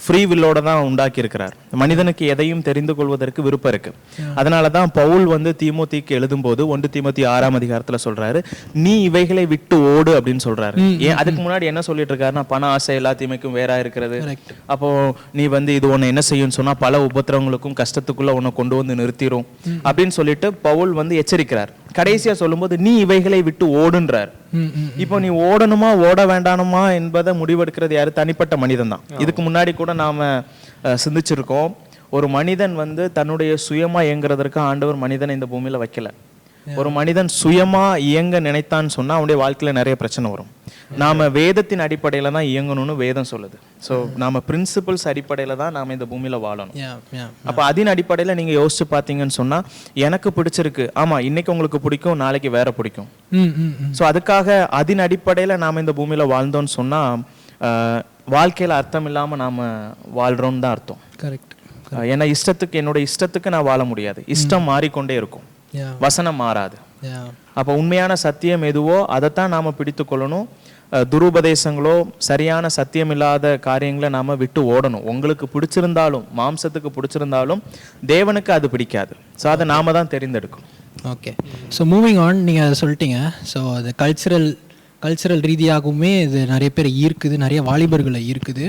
ஃப்ரீ வில்லோட தான் உண்டாக்கி இருக்கிறார். மனிதனுக்கு எதையும் தெரிந்து கொள்வதற்கு விருப்பம் இருக்கு. அதனாலதான் பவுல் வந்து தீமோத்திக்கு எழுதும்போது 1 தீமோத்தி 6ஆம் அதிகாரத்துல சொல்றாரு, நீ இவைகளை விட்டு ஓடு அப்படின்னு சொல்றாரு. ஏன் அதுக்கு முன்னாடி என்ன சொல்லிட்டு இருக்காருன்னா, பண ஆசை எல்லா தீமைக்கும் வேறா இருக்கிறது. அப்போ நீ வந்து இது ஒண்ணு என்ன செய்யும்னு சொன்னா பல உபத்திரவங்களுக்கும் கஷ்டத்துக்குள்ள உன்னை கொண்டு வந்து நிறுத்திரும் அப்படின்னு சொல்லிட்டு பவுல் வந்து எச்சரிக்கிறார். கடைசியா சொல்லும்போது நீ இவைகளை விட்டு ஓடுன்றார். இப்போ நீ ஓடணுமா ஓட வேண்டானுமா என்பதை முடிவெடுக்கிறது யாரு? தனிப்பட்ட மனிதன் தான். இதுக்கு முன்னாடி கூட நாம சிந்திச்சிருக்கோம். ஒரு மனிதன் வந்து தன்னுடைய சுயமா இயங்குறதற்கு ஆண்டவர் மனிதனை இந்த பூமியில வைக்கல. ஒரு மனிதன் சுயமா இயங்க நினைத்தான்னு சொன்னா அவனுடைய வாழ்க்கையில நிறைய பிரச்சனை வரும். நாம வேதத்தின் அடிப்படையில தான் இயங்கணும்னு வேதம் சொல்லுது. ஸோ நாம பிரின்சிபல்ஸ் அடிப்படையில தான் நாம இந்த பூமியில வாழணும். அப்ப அதன் அடிப்படையில நீங்க யோசிச்சு பாத்தீங்கன்னு சொன்னா, எனக்கு பிடிச்சிருக்கு, ஆமா இன்னைக்கு உங்களுக்கு பிடிக்கும், நாளைக்கு வேற பிடிக்கும். ஸோ அதுக்காக அதன் அடிப்படையில நாம இந்த பூமியில வாழ்ந்தோம்னு சொன்னா வாழ்க்கையில அர்த்தம் இல்லாம நாம வாழ்றோம்னு தான் அர்த்தம். கரெக்ட். ஏன்னா என்னோட இஷ்டத்துக்கு நான் வாழ முடியாது. இஷ்டம் மாறிக்கொண்டே இருக்கும், வசனம் மாறாது. அப்போ உண்மையான சத்தியம் எதுவோ அதைத்தான் நாம பிடித்து கொள்ளணும். துருபதேசங்களோ சரியான சத்தியம் இல்லாத காரியங்களை நாம விட்டு ஓடணும். உங்களுக்கு பிடிச்சிருந்தாலும் மாம்சத்துக்கு பிடிச்சிருந்தாலும் தேவனுக்கு அது பிடிக்காது. ஸோ அதை நாம தான் தெரிந்தெடுக்கணும். ஓகே. ஸோ மூவிங் ஆன், நீங்கள் அதை சொல்லிட்டீங்க. ஸோ அது கல்ச்சரல் ரீதியாகவுமே இது நிறைய பேர் ஈர்க்குது, நிறைய வாலிபர்களை ஈர்க்குது.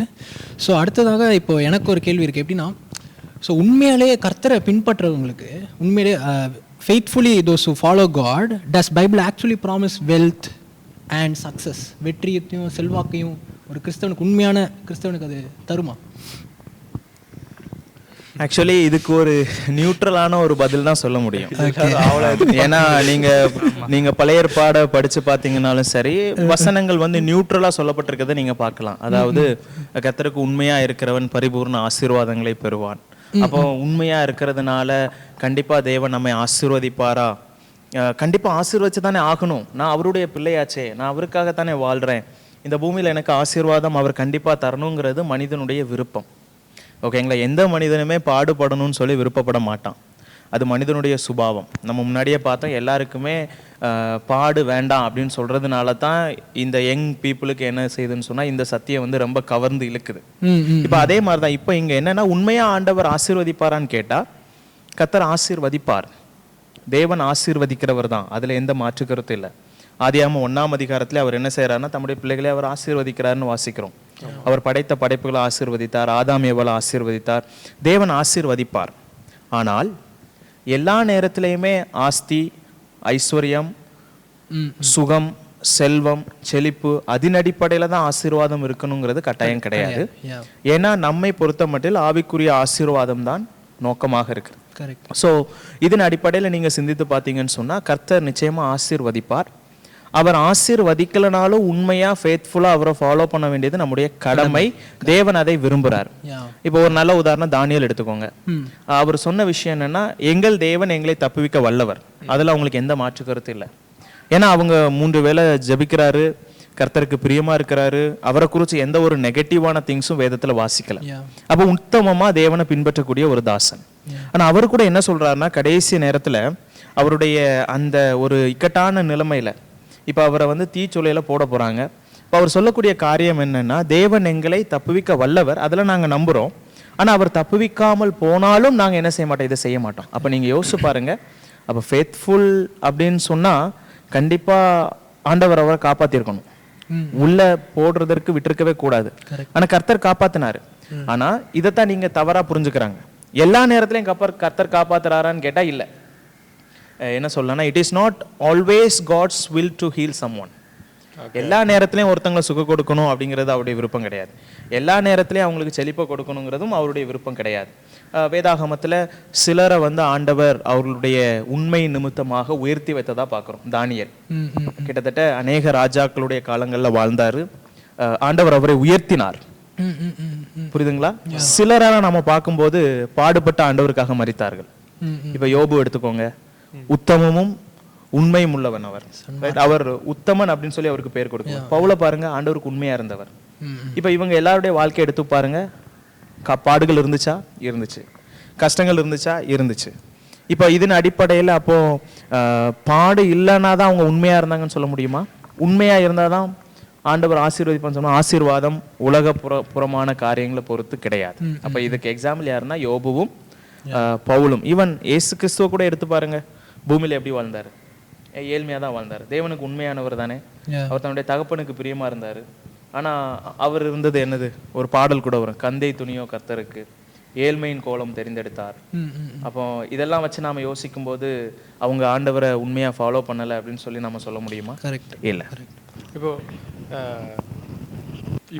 ஸோ அடுத்ததாக இப்போ எனக்கு ஒரு கேள்வி இருக்குது. எப்படின்னா, ஸோ உண்மையாலே கர்த்தரை பின்பற்றுறவங்களுக்கு, உண்மையிலே faithfully those who follow God, does Bible actually promise wealth and success? வெற்றியையும் செல்வாக்கையும் ஒரு கிறிஸ்தவனுக்கு, உண்மையான கிறிஸ்தவனுக்கு அது தருமா? ஆக்சுவலி இதுக்கு ஒரு நியூட்ரலான ஒரு பதில் தான் சொல்ல முடியும். ஏன்னா நீங்க பழைய ஏற்பாடை படிச்சு பார்த்தீங்கன்னாலும் சரி, வசனங்கள் வந்து நியூட்ரலா சொல்லப்பட்டிருக்கிறத நீங்க பார்க்கலாம். அதாவது கர்த்தருக்கு உண்மையா இருக்கிறவன் பரிபூர்ண ஆசீர்வாதங்களை பெறுவான். அப்போ உண்மையா இருக்கிறதுனால கண்டிப்பா தேவன் நம்மை ஆசீர்வதிப்பாரா? கண்டிப்பா ஆசீர்வதிச்சு தானே ஆகணும். நான் அவருடைய பிள்ளையாச்சே, நான் அவருக்காகத்தானே வாழ்றேன். இந்த பூமியில் எனக்கு ஆசீர்வாதம் அவர் கண்டிப்பாக தரணுங்கிறது மனிதனுடைய விருப்பம். ஓகேங்களா? எந்த மனிதனுமே பாடுபடணும்னு சொல்லி விருப்பப்பட மாட்டான். அது மனிதனுடைய சுபாவம். நம்ம முன்னாடியே பார்த்தோம், எல்லாருக்குமே பாடு வேண்டாம் அப்படின்னு சொல்கிறதுனால தான் இந்த யங் பீப்புளுக்கு என்ன செய்யுதுன்னு சொன்னால் இந்த சத்தியம் வந்து ரொம்ப கவர்ந்து இழுக்குது. இப்போ அதே மாதிரி தான் இப்போ இங்கே என்னென்னா, உண்மையாக ஆண்டவர் ஆசீர்வதிப்பாரான்னு கேட்டால் கர்த்தர் ஆசீர்வதிப்பார். தேவன் ஆசீர்வதிக்கிறவர் தான், அதில் எந்த மாற்று கருத்து இல்லை. ஆதியாகமம் 1ஆம் அதிகாரத்தில் அவர் என்ன செய்கிறாருன்னா, தம்முடைய பிள்ளைகளை அவர் ஆசீர்வதிக்கிறாருன்னு வாசிக்கிறோம். அவர் படைத்த படைப்புகளை ஆசீர்வதித்தார், ஆதாம் ஏவாளை ஆசீர்வதித்தார். தேவன் ஆசீர்வதிப்பார். ஆனால் எல்லா நேரத்திலையுமே ஆஸ்தி, ஐஸ்வர்யம், சுகம், செல்வம், செழிப்பு அதன் அடிப்படையில் தான் ஆசீர்வாதம் இருக்கணுங்கிறது கட்டாயம் கிடையாது. ஏன்னா நம்மை பொறுத்த மட்டில் ஆவிக்குரிய ஆசீர்வாதம் தான் நோக்கமாக இருக்கு. ஸோ இதன் அடிப்படையில் நீங்கள் சிந்தித்து பார்த்தீங்கன்னு சொன்னால் கர்த்தர் நிச்சயமாக ஆசீர்வதிப்பார். அவர் ஆசீர்வதிக்கலனாலும் உண்மையாக ஃபேத்ஃபுல்லாக அவரை ஃபாலோ பண்ண வேண்டியது நம்முடைய கடமை. தேவன் அதை விரும்புகிறார். இப்போ ஒரு நல்ல உதாரணம் தானியேல் எடுத்துக்கோங்க. அவர் சொன்ன விஷயம் என்னன்னா, எங்கள் தேவன் எங்களை தப்புவிக்க வல்லவர். அதில் அவங்களுக்கு எந்த மாற்று கருத்து இல்லை. ஏன்னா அவங்க 3 வேளை ஜபிக்கிறாரு, கர்த்தருக்கு பிரியமா இருக்கிறாரு, அவரை குறித்து எந்த ஒரு நெகட்டிவான திங்ஸும் வேதத்தில் வாசிக்கல. அப்போ உத்தமமா தேவனை பின்பற்றக்கூடிய ஒரு தாசன். ஆனால் அவர் கூட என்ன சொல்றாருன்னா, கடைசி நேரத்தில் அவருடைய அந்த ஒரு இக்கட்டான நிலைமையில இப்போ அவரை வந்து தீச்சொலையில போட போறாங்க. இப்போ அவர் சொல்லக்கூடிய காரியம் என்னன்னா, தேவன் எங்களை தப்புவிக்க வல்லவர், அதில் நாங்கள் நம்புறோம். ஆனால் அவர் தப்புவிக்காமல் போனாலும் நாங்கள் என்ன செய்ய மாட்டோம், இதை செய்ய மாட்டோம். அப்போ நீங்கள் யோசிச்சு பாருங்க. அப்போ ஃபேத்ஃபுல் அப்படின்னு சொன்னா கண்டிப்பா ஆண்டவர் அவரை காப்பாத்திருக்கணும், உள்ள போடுறதற்கு விட்டுருக்கவே கூடாது. ஆனா கர்த்தர் காப்பாத்தினாரு. ஆனா இதைத்தான் நீங்க தவறா புரிஞ்சுக்கிறாங்க. எல்லா நேரத்திலையும் கர்த்தர் காப்பாத்துறாரான்னு கேட்டா இல்ல. என்ன சொல்லனா, it is not always God's will to heal someone. எல்லா நேரத்திலையும் ஒருத்தங்களை சுகம் கொடுக்கணும் அப்படிங்கிறது அவருடைய விருப்பம் கிடையாது. எல்லா நேரத்திலையும் அவங்களுக்கு செழிப்பை கொடுக்கணுங்கிறதும் அவருடைய விருப்பம் கிடையாது. வேதாகமத்தில் சிலரை வந்து ஆண்டவர் அவர்களுடைய உண்மை நிமித்தமாக உயர்த்தி வைத்ததா பார்க்குறோம். தானியேல் கிட்டத்தட்ட அநேக ராஜாக்களுடைய காலங்களில் வாழ்ந்தாரு. ஆண்டவர் அவரை உயர்த்தினார். புரியுதுங்களா? சிலரால நம்ம பார்க்கும்போது பாடுபட்ட ஆண்டவருக்காக மரித்தார்கள். இப்ப யோபு எடுத்துக்கோங்க, உத்தமமும் உண்மையும் உள்ளவன் அவர். அவர் உத்தமன் அப்படின்னு சொல்லி அவருக்கு பேர் கொடுக்கும். பவுலை பாருங்க, ஆண்டவருக்கு உண்மையா இருந்தவர். இப்ப இவங்க எல்லாருடைய வாழ்க்கை எடுத்து பாருங்க. பாடுகள் இருந்துச்சா? இருந்துச்சு. கஷ்டங்கள் இருந்துச்சா? இருந்துச்சு. இப்போ இதன் அடிப்படையில் அப்போ பாடு இல்லைன்னா தான் அவங்க உண்மையா இருந்தாங்கன்னு சொல்ல முடியுமா? உண்மையா இருந்தாதான் ஆண்டவர் ஆசீர்வதிப்பான்னு சொன்னா, ஆசீர்வாதம் உலக புறமான காரியங்களை பொறுத்து கிடையாது. அப்ப இதுக்கு எக்ஸாம்பிள் யாருன்னா யோபுவும் பவுலும். ஈவன் ஏசு கிறிஸ்துவ கூட எடுத்து பாருங்க. பூமியில எப்படி வாழ்ந்தாரு? ஏழ்மையா தான் வாழ்ந்தாரு. தேவனுக்கு உண்மையானவர் தானே. அவர் தன்னுடைய தகப்பனுக்கு பிரியமா இருந்தாரு. ஆனா அவர் இருந்தது என்னது? ஒரு பாடல் கூட வரும், கந்தை துணியோ கர்த்தருக்கு, ஏழ்மையின் கோலம் தெரிந்தெடுத்தார். அப்போ இதெல்லாம் வச்சு நாம யோசிக்கும் போது அவங்க ஆண்டவரை உண்மையா ஃபாலோ பண்ணலை அப்படின்னு சொல்லி நம்ம சொல்ல முடியுமா? இல்லை.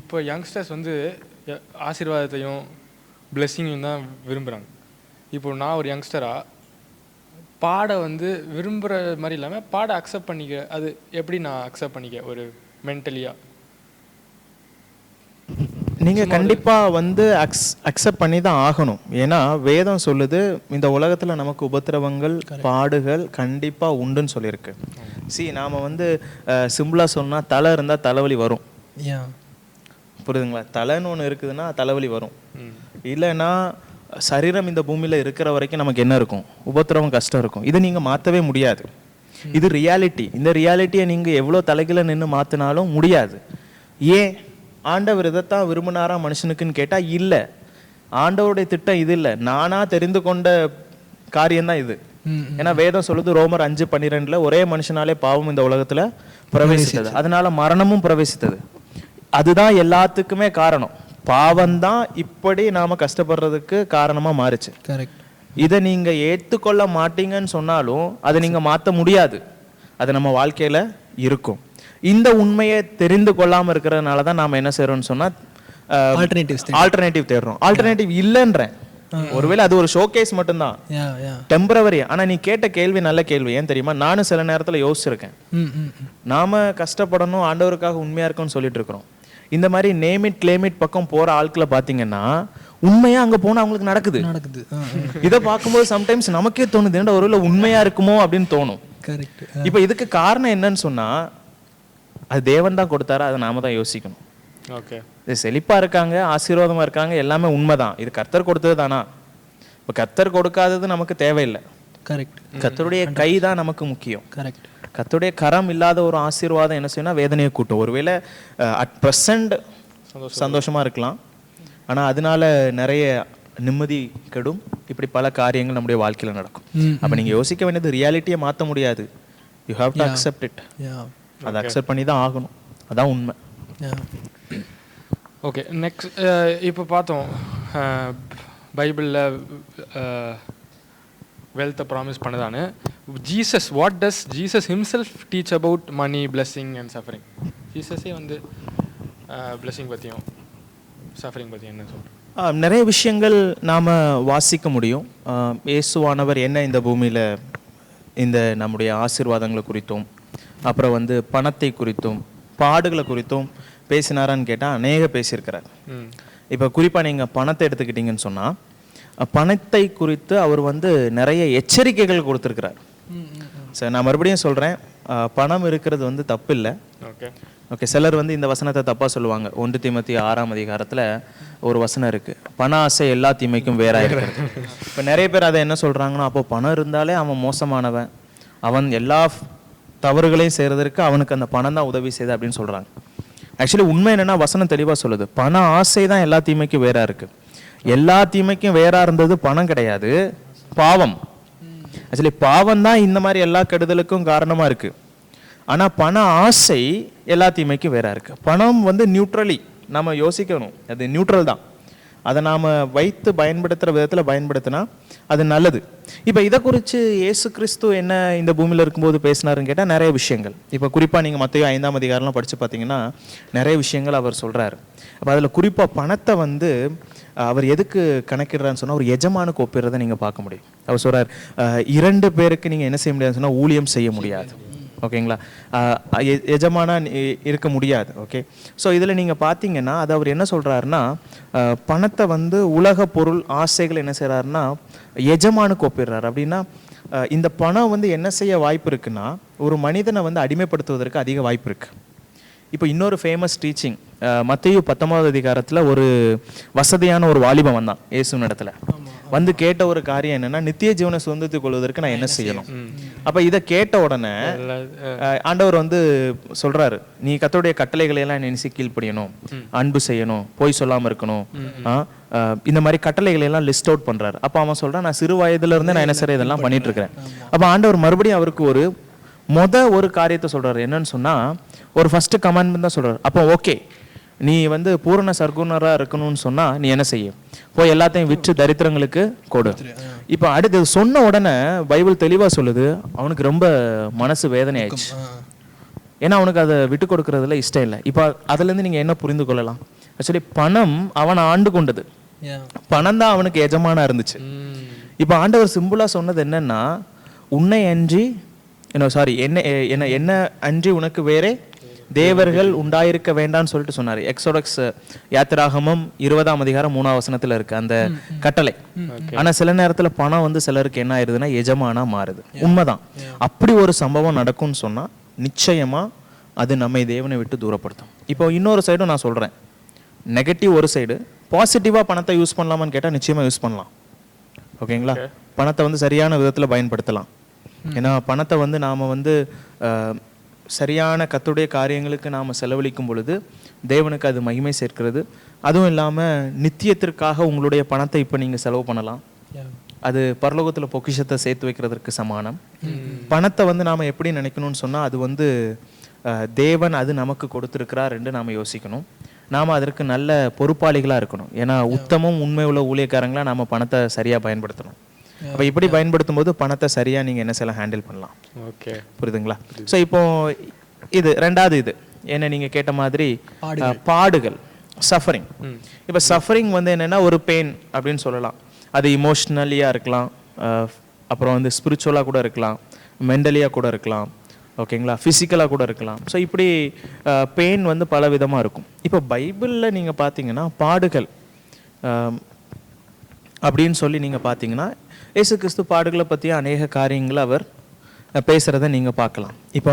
இப்போ யங்ஸ்டர்ஸ் வந்து ஆசீர்வாதத்தையும் பிளெஸ்ஸிங்கையும் தான் விரும்புகிறாங்க. இப்போ நான் ஒரு யங்ஸ்டராக பாட வந்து விரும்புகிற மாதிரி இல்லாமல் பாட அக்செப்ட் பண்ணிக்க, அது எப்படி நான் அக்செப்ட் பண்ணிக்க ஒரு மென்டலியாக? நீங்கள் கண்டிப்பாக வந்து அக்செப்ட் பண்ணி தான் ஆகணும். ஏன்னா வேதம் சொல்லுது, இந்த உலகத்தில் நமக்கு உபத்திரவங்கள் பாடுகள் கண்டிப்பாக உண்டுன்னு சொல்லியிருக்கு. நாம் வந்து சிம்பிளாக சொன்னால் தலை இருந்தால் தலைவலி வரும். புரியுதுங்களா? தலைன்னு ஒன்று இருக்குதுன்னா தலைவலி வரும். இல்லைன்னா சரீரம் இந்த பூமியில் இருக்கிற வரைக்கும் நமக்கு என்ன இருக்கும்? உபத்திரவம், கஷ்டம் இருக்கும். இதை நீங்கள் மாற்றவே முடியாது. இது ரியாலிட்டி. இந்த ரியாலிட்டியை நீங்கள் எவ்வளோ தலைகளை நின்று மாற்றினாலும் முடியாது. ஏன்? ஆண்டவர் இதைத்தான் விரும்பினாரா மனுஷனுக்குன்னு கேட்டால் இல்லை. ஆண்டவருடைய திட்டம் இது இல்லை. நானாக தெரிந்து கொண்ட காரியம்தான் இது. ஏன்னா வேதம் சொல்லுது, ரோமர் 5:12 ஒரே மனுஷனாலே பாவம் இந்த உலகத்துல பிரவேசித்தது, அதனால மரணமும் பிரவேசித்தது. அதுதான் எல்லாத்துக்குமே காரணம். பாவம்தான் இப்படி நாம கஷ்டப்படுறதுக்கு காரணமா மாறுச்சு. இதை நீங்க ஏற்றுக்கொள்ள மாட்டீங்கன்னு சொன்னாலும் அதை நீங்க மாற்ற முடியாது. அது நம்ம வாழ்க்கையில இருக்கும். இந்த உண்மையை தெரிந்து கொள்ளாம இருக்கிறதுனால தான் நாம என்ன செய்யறோம்னு சொன்னா ஆல்டர்னேட்டிவ் தேடுறோம். ஆல்டர்னேட்டிவ் இல்லைன்றேன். ஒருவேளை அது ஒரு ஷோகேஸ் மட்டும்தான், டெம்பரவரி. ஆனா நீ கேட்ட கேள்வி நல்ல கேள்வி. ஏன் தெரியுமா? நானும் சில நேரத்துல யோசிச்சிருக்கேன். நாம கஷ்டப்படணும், ஆண்டவருக்காக உண்மையா இருக்கும்னு சொல்லிட்டு இருக்கிறோம். இந்த மாதிரி நேம் இட் கிளைம் இட் பக்கம் போற ஆட்களை பாத்தீங்கன்னா உண்மையா அங்க போனா அவங்களுக்கு நடக்குது. இதை பார்க்கும்போது சம்டைம்ஸ் நமக்கே தோணுது, ஒருவேளை உண்மையா இருக்குமோ அப்படின்னு தோணும். இப்ப இதுக்கு காரணம் என்னன்னு சொன்னா, அது தேவன் தான் கொடுத்தாரா, அதை நாம தான் யோசிக்கணும். ஓகே. இது செழிப்பாக இருக்காங்க, ஆசீர்வாதமாக இருக்காங்க, எல்லாமே உண்மை தான். இது கர்த்தர் கொடுத்தது தானா? இப்போ கர்த்தர் கொடுக்காதது நமக்கு தேவையில்லை. கரெக்ட். கர்த்தருடைய கை தான் நமக்கு முக்கியம். கரெக்ட். கர்த்தருடைய கரம் இல்லாத ஒரு ஆசீர்வாதம் என்ன செய்யணும், வேதனையை கூட்டும். ஒருவேளை அட் ப்ரெசண்ட் சந்தோஷமாக இருக்கலாம், ஆனால் அதனால நிறைய நிம்மதி கெடும். இப்படி பல காரியங்கள் நம்முடைய வாழ்க்கையில் நடக்கும். அப்போ நீங்கள் யோசிக்க வேண்டியது ரியாலிட்டியை மாற்ற முடியாது. You have to accept it. அதை அக்செப்ட் பண்ணி தான் ஆகணும். அதான் உண்மை. ஓகே. நெக்ஸ்ட் இப்போ பார்த்தோம் பைபிளில் வெல்த்தை ப்ராமிஸ் பண்ணதானு. Jesus, what does Jesus himself teach about money, blessing and suffering? ஜீசஸே வந்து பிளெஸ்ஸிங் பற்றியும் சஃபரிங் பற்றியும் என்ன சொல்கிறேன்? நிறைய விஷயங்கள் நாம் வாசிக்க முடியும். இயேசுவானவர் என்ன இந்த பூமியில் இந்த நம்முடைய ஆசீர்வாதங்களை குறித்தும், அப்புறம் வந்து பணத்தை குறித்தும், பாடுகளை குறித்தும் பேசினாரான்னு கேட்டால் அநேக பேசியிருக்கிறார். இப்போ குறிப்பாக நீங்கள் பணத்தை எடுத்துக்கிட்டீங்கன்னு சொன்னால், பணத்தை குறித்து அவர் வந்து நிறைய எச்சரிக்கைகள் கொடுத்துருக்கிறார். சார் நான் மறுபடியும் சொல்கிறேன், பணம் இருக்கிறது வந்து தப்பு இல்லை. ஓகே. ஓகே. சிலர் வந்து இந்த வசனத்தை தப்பாக சொல்லுவாங்க. 1 தீமோத்தேயு 6ஆம் அதிகாரத்தில் ஒரு வசனம் இருக்குது, பண ஆசை எல்லா தீமைக்கும் வேறாக இருக்கிறது. இப்போ நிறைய பேர் அதை என்ன சொல்கிறாங்கன்னா, அப்போ பணம் இருந்தாலே அவன் மோசமானவன், அவன் எல்லா தவறுகளையும் செய்கிறதுக்கு அவனுக்கு அந்த பணம் தான் உதவி செய்யுது அப்படின்னு சொல்கிறாங்க. ஆக்சுவலி உண்மை என்னென்னா, வசனம் தெளிவாக சொல்லுது, பண ஆசை தான் எல்லா தீமைக்கும் வேறாக இருக்குது. எல்லா தீமைக்கும் வேறாக இருந்தது பணம் கிடையாது, பாவம். ஆக்சுவலி பாவம் தான் இந்த மாதிரி எல்லா கெடுதலுக்கும் காரணமாக இருக்குது. ஆனால் பண ஆசை எல்லா தீமைக்கும் வேறாக இருக்குது. பணம் வந்து நியூட்ரலி நம்ம யோசிக்கணும், அது நியூட்ரல் தான். அதை நாம் வைத்து பயன்படுத்துகிற விதத்தில் பயன்படுத்தினா அது நல்லது. இப்போ இதை குறித்து இயேசு கிறிஸ்து என்ன இந்த பூமியில் இருக்கும்போது பேசினாருன்னு கேட்டால் நிறைய விஷயங்கள். இப்போ குறிப்பாக நீங்கள் மத்தேயு 5ஆம் அதிகாரம்லாம் படித்து பார்த்தீங்கன்னா நிறைய விஷயங்கள் அவர் சொல்கிறாரு. அப்போ அதில் குறிப்பாக பணத்தை வந்து அவர் எதுக்கு கணக்கிடுறான்னு சொன்னால், ஒரு எஜமானுக்கு ஒப்பிடுறதை நீங்கள் பார்க்க முடியும். அவர் சொல்கிறார், 2 பேருக்கு நீங்கள் என்ன செய்ய முடியாதுன்னு சொன்னால் ஊழியம் செய்ய முடியாது. ஓகேங்களா? எஜமானா இருக்க முடியாது. ஓகே. ஸோ இதில் நீங்கள் பார்த்தீங்கன்னா அது அவர் என்ன சொல்கிறாருன்னா, பணத்தை வந்து உலக பொருள் ஆசைகள் என்ன செய்கிறாருன்னா எஜமானுக்கு ஒப்பிடுறாரு. அப்படின்னா இந்த பணம் வந்து என்ன செய்ய வாய்ப்பு இருக்குன்னா, ஒரு மனிதனை வந்து அடிமைப்படுத்துவதற்கு அதிக வாய்ப்பு இருக்குது. இப்போ இன்னொரு ஃபேமஸ் டீச்சிங், மத்தேயு 19ஆம் அதிகாரத்தில் ஒரு வசதியான ஒரு வாலிபன் வந்தான் இயேசுவின் இடத்துல வந்து கேட்ட ஒரு காரியம் என்னன்னா, நித்திய ஜீவனை சுதந்திரத்துக் கொள்வதற்கு நான் என்ன செய்யணும்? அப்ப இதை கேட்ட உடனே ஆண்டவர் வந்து சொல்றாரு, நீ கர்த்தருடைய கட்டளைகளை எல்லாம் நினைச்சு கீழ்ப்படியணும், அன்பு செய்யணும், பொய் சொல்லாம இருக்கணும், இந்த மாதிரி கட்டளைகளை எல்லாம் லிஸ்ட் அவுட் பண்றாரு. அப்ப அவன் சொல்றான், நான் சிறு வயதுல இருந்தே நான் என்ன செய்ய இதெல்லாம் பண்ணிட்டு இருக்கிறேன். அப்ப ஆண்டவர் மறுபடியும் அவருக்கு ஒரு காரியத்தை சொல்றாரு. என்னன்னு சொன்னா, ஒரு ஃபர்ஸ்ட் கமாண்ட்மெண்ட் தான் சொல்றாரு. அப்போ ஓகே, நீ வந்து பூரண சர்க்குணரா இருக்கணும்னு சொன்னா நீ என்ன செய்ய, போய் எல்லாத்தையும் விற்று தரித்திரங்களுக்கு கொடு. இப்போ அடுத்து சொன்ன உடனே பைபிள் தெளிவா சொல்லுது, அவனுக்கு ரொம்ப மனசு வேதனை ஆயிடுச்சு. ஏன்னா அவனுக்கு அதை விட்டு கொடுக்கறதுல இஷ்டம் இல்லை. இப்போ அதுல இருந்து நீங்க என்ன புரிந்து கொள்ளலாம்? ஆக்சுவலி பணம் அவனை ஆண்டு கொண்டது, பணம் தான் அவனுக்கு எஜமானா இருந்துச்சு. இப்போ ஆண்டவர் சிம்பிளா சொன்னது என்னன்னா, உன்னை அன்றி என்ன அன்றி உனக்கு வேறே தேவர்கள் உண்டாயிருக்க வேண்டாம்னு சொல்லிட்டு சொன்னாரு. எக்ஸோடக்ஸ் யாத்திராகமம் 20ஆம் அதிகாரம் 3ஆம் வசனத்துல இருக்கு அந்த கட்டளை. ஆனா சில நேரத்துல பணம் வந்து சிலருக்கு என்ன ஆயிருதுன்னா எஜமானா மாறுது. உண்மைதான். அப்படி ஒரு சம்பவம் நடக்கும்னு சொன்னா நிச்சயமா அது நம்மை தேவனை விட்டு தூரப்படுத்தும். இப்போ இன்னொரு சைடும் நான் சொல்றேன், நெகட்டிவ் ஒரு சைடு. பாசிட்டிவா பணத்தை யூஸ் பண்ணலாமான்னு கேட்டா நிச்சயமா யூஸ் பண்ணலாம். ஓகேங்களா? பணத்தை வந்து சரியான விதத்துல பயன்படுத்தலாம். ஏன்னா பணத்தை வந்து நாம வந்து சரியான கர்த்தருடைய காரியங்களுக்கு நாம் செலவழிக்கும் பொழுது தேவனுக்கு அது மகிமை சேர்க்கிறது. அதுவும் இல்லாமல் நித்தியத்திற்காக உங்களுடைய பணத்தை இப்போ நீங்கள் செலவு பண்ணலாம். அது பரலோகத்தில் பொக்கிஷத்தை சேர்த்து வைக்கிறதுக்கு சமானம். பணத்தை வந்து நாம் எப்படி நினைக்கணும்னு சொன்னால், அது வந்து தேவன் அது நமக்கு கொடுத்துருக்கிறார் என்று நாம் யோசிக்கணும். நாம் அதற்கு நல்ல பொறுப்பாளிகளாக இருக்கணும். ஏன்னா உத்தமும் உண்மை உள்ள ஊழியக்காரங்களாக நாம் பணத்தை சரியாக பயன்படுத்தணும். அப்போ இப்படி பயன்படுத்தும் போது பணத்தை சரியா நீங்க என்ன செய்யலாம், ஹேண்டில் பண்ணலாம். ஓகே, புரியுதுங்களா? ஸோ இப்போ இது ரெண்டாவது, இது என்ன நீங்க கேட்ட மாதிரி பாடுகள், சஃபரிங். இப்போ சஃபரிங் வந்து என்னன்னா ஒரு பெயின் அப்படின்னு சொல்லலாம். அது இமோஷ்னலியா இருக்கலாம், அப்புறம் வந்து ஸ்பிரிச்சுவலாக கூட இருக்கலாம், மென்டலியாக கூட இருக்கலாம், ஓகேங்களா, ஃபிசிக்கலாக கூட இருக்கலாம். ஸோ இப்படி பெயின் வந்து பல விதமாக இருக்கும். இப்போ பைபிளில் நீங்கள் பார்த்தீங்கன்னா பாடுகள் அப்படின்னு சொல்லி நீங்கள் பார்த்தீங்கன்னா இயேசு கிறிஸ்து பாடுகளை பற்றிய அநேக காரியங்களை அவர் பேசுகிறத நீங்கள் பார்க்கலாம். இப்போ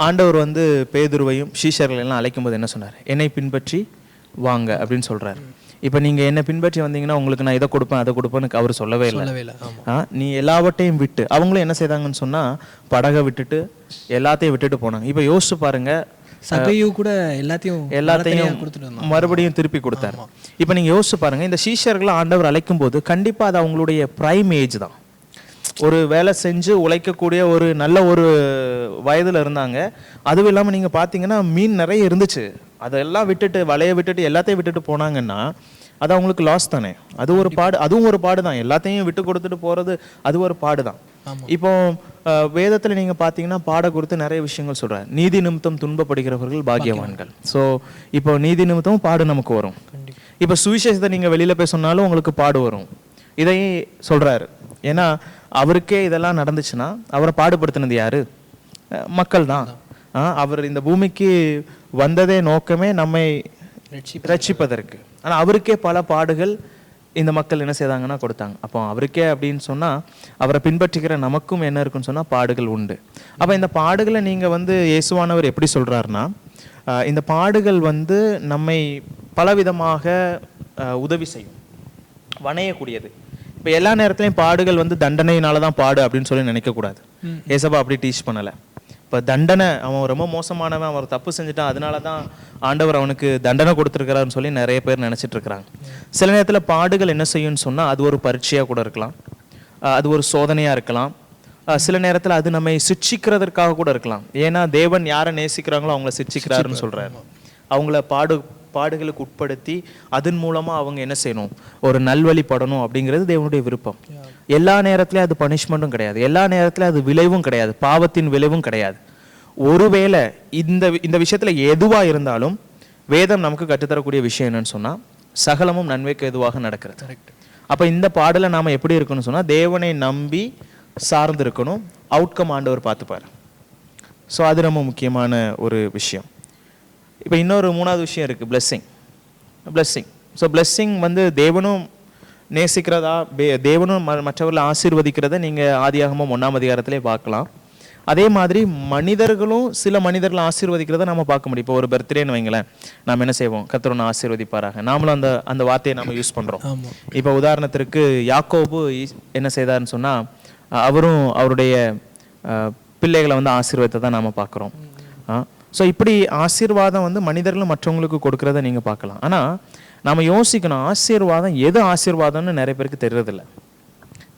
ஆண்டவர் வந்து பேதுருவையும் சீஷர்கள் எல்லாம் அழைக்கும் போது என்ன சொன்னார்? என்னை பின்பற்றி வாங்க அப்படின்னு சொல்கிறார். இப்போ நீங்கள் என்னை பின்பற்றி வந்தீங்கன்னா உங்களுக்கு நான் இதை கொடுப்பேன் அதை கொடுப்பேன்னு அவர் சொல்லவே இல்லை. நீ எல்லாவற்றையும் விட்டு, அவங்களும் என்ன செய்தாங்கன்னு சொன்னால் படகை விட்டுட்டு எல்லாத்தையும் விட்டுட்டு போனாங்க. இப்போ யோசிச்சு பாருங்க, சகையு கூட எல்லாத்தையும் மறுபடியும் திருப்பி கொடுத்தாரு. இப்போ நீங்கள் யோசிச்சு பாருங்க, இந்த சீஷர்களை ஆண்டவர் அழைக்கும் போது கண்டிப்பாக அது அவங்களுடைய பிரைம் ஏஜ் தான். ஒரு வேலை செஞ்சு உழைக்கக்கூடிய ஒரு நல்ல ஒரு வயதில் இருந்தாங்க. அதுவும் இல்லாமல் நீங்கள் பார்த்தீங்கன்னா மீன் நிறைய இருந்துச்சு. அதெல்லாம் விட்டுட்டு வலையை விட்டுட்டு எல்லாத்தையும் விட்டுட்டு போனாங்கன்னா அது அவங்களுக்கு லாஸ் தானே. அது ஒரு பாடு, அதுவும் ஒரு பாடு தான். எல்லாத்தையும் விட்டு கொடுத்துட்டு போகிறது அது ஒரு பாடு தான். இப்போ வேதத்தில் நீங்கள் பார்த்தீங்கன்னா பாட குறித்து நிறைய விஷயங்கள் சொல்கிறார். நீதி நிமித்தம் துன்பப்படுகிறவர்கள் பாக்கியவான்கள். ஸோ இப்போ நீதி நிமித்தமும் பாடு நமக்கு வரும். இப்போ சுவிசேஷத்தை நீங்கள் வெளியில் போய் சொன்னாலும் உங்களுக்கு பாடு வரும். இதையும் சொல்கிறாரு. ஏன்னா அவருக்கே இதெல்லாம் நடந்துச்சுன்னா அவரை பாடுபடுத்தினது யாரு? மக்கள் தான். அவர் இந்த பூமிக்கு வந்ததே நோக்கமே நம்மை ரட்சிப்பதற்கு. ஆனால் அவருக்கே பல பாடுகள் இந்த மக்கள் என்ன செய்தாங்கன்னா கொடுத்தாங்க. அப்போ அவருக்கே அப்படின்னு சொன்னால் அவரை பின்பற்றுகிற நமக்கும் என்ன இருக்குன்னு சொன்னால் பாடுகள் உண்டு. அப்போ இந்த பாடுகளை நீங்கள் வந்து இயேசுவானவர் எப்படி சொல்கிறாருன்னா, இந்த பாடுகள் வந்து நம்மை பலவிதமாக உதவி செய்யும், வணையக்கூடியது. இப்போ எல்லா நேரத்துலையும் பாடுகள் வந்து தண்டனையினால தான் பாடு அப்படின்னு சொல்லி நினைக்கக்கூடாது. ஏசப்பா அப்படி டீச் பண்ணலை. இப்போ தண்டனை, அவன் ரொம்ப மோசமானவன், அவன் தப்பு செஞ்சுட்டான், அதனால தான் ஆண்டவர் அவனுக்கு தண்டனை கொடுத்துருக்கிறாருன்னு சொல்லி நிறைய பேர் நினச்சிட்டு இருக்கிறாங்க. சில நேரத்தில் பாடுகள் என்ன செய்யும்னு சொன்னால் அது ஒரு பரீட்சையாக கூட இருக்கலாம், அது ஒரு சோதனையாக இருக்கலாம். சில நேரத்தில் அது நம்மை சிட்சிக்கிறதற்காக கூட இருக்கலாம். ஏன்னா தேவன் யாரை நேசிக்கிறாங்களோ அவங்கள சிட்சிக்கிறாருன்னு சொல்கிறாரு. அவங்கள பாடுகளுக்கு உட்படுத்தி அதன் மூலமாக அவங்க என்ன செய்யணும், ஒரு நல்வழிப்படணும் அப்படிங்கிறது தேவனுடைய விருப்பம். எல்லா நேரத்துலையும் அது பனிஷ்மெண்ட்டும் கிடையாது, எல்லா நேரத்துலையும் அது விளைவும் கிடையாது, பாவத்தின் விளைவும் கிடையாது. ஒருவேளை இந்த விஷயத்தில் எதுவாக இருந்தாலும் வேதம் நமக்கு கற்றுத்தரக்கூடிய விஷயம் என்னன்னு சொன்னால் சகலமும் நன்மைக்கு எதுவாக நடக்கிறது. அப்போ இந்த பாடலை நாம் எப்படி இருக்கணும்னு சொன்னால் தேவனை நம்பி சார்ந்து இருக்கணும். அவுட்கம் ஆண்டவர் பார்த்துப்பார். ஸோ அது ரொம்ப முக்கியமான ஒரு விஷயம். இப்போ இன்னொரு மூணாவது விஷயம் இருக்குது, பிளெஸ்ஸிங். ஸோ பிளெஸ்ஸிங் வந்து தேவனும் நேசிக்கிறதா, தேவனும் மற்றவர்களை ஆசீர்வதிக்கிறத நீங்கள் ஆதியாகமம் 1ஆம் அதிகாரத்திலே பார்க்கலாம். அதே மாதிரி மனிதர்களும் சில மனிதர்களை ஆசீர்வதிக்கிறத நம்ம பார்க்க முடியும். இப்போ ஒரு பர்த்டேன்னு வைங்களேன், நாம் என்ன செய்வோம், கர்த்தர் ஆசீர்வதிப்பாராக, நாமளும் அந்த வார்த்தையை நம்ம யூஸ் பண்ணுறோம். இப்போ உதாரணத்திற்கு யாக்கோபு என்ன செய்தார்னு சொன்னால் அவரும் அவருடைய பிள்ளைகளை வந்து ஆசீர்வதித்தை தான் நாம் பார்க்குறோம். ஸோ இப்படி ஆசீர்வாதம் வந்து மனிதர்களும் மற்றவங்களுக்கு கொடுக்குறத நீங்கள் பார்க்கலாம். ஆனால் நாம் யோசிக்கணும், ஆசீர்வாதம் எது ஆசீர்வாதம்னு நிறைய பேருக்கு தெரியறதில்ல.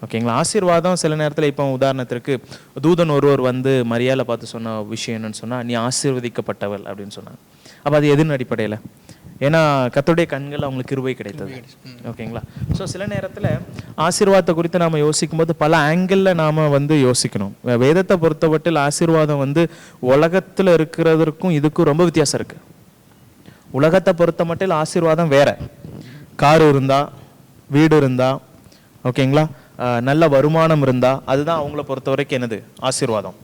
ஓகேங்களா? ஆசீர்வாதம் சில நேரத்தில் இப்போ உதாரணத்திற்கு தூதன் ஒருவர் வந்து மரியாதை பார்த்து சொன்ன விஷயம் என்னன்னு சொன்னால் நீ ஆசீர்வதிக்கப்பட்டவள் அப்படின்னு சொன்னாங்க. அப்போ அது எதுன்னு அடிப்படையில்? ஏன்னா கர்த்தருடைய கண்கள் அவங்களுக்கு கிருபை கிடைத்தது. ஓகேங்களா? ஸோ சில நேரத்தில் ஆசீர்வாதத்தை குறித்து நாம் யோசிக்கும் போது பல ஆங்கிளில் நாம் வந்து யோசிக்கணும். வேதத்தை பொறுத்தவரையில் ஆசீர்வாதம் வந்து உலகத்தில் இருக்கிறதற்கும் இதுக்கும் ரொம்ப வித்தியாசம் இருக்குது. உலகத்தை பொறுத்த மட்டும் ஆசீர்வாதம் வேற. கார் இருந்தா, வீடு இருந்தா, ஓகேங்களா, நல்ல வருமானம் இருந்தா, அதுதான் அவங்கள பொறுத்த வரைக்கும் என்னது ஆசீர்வாதம்.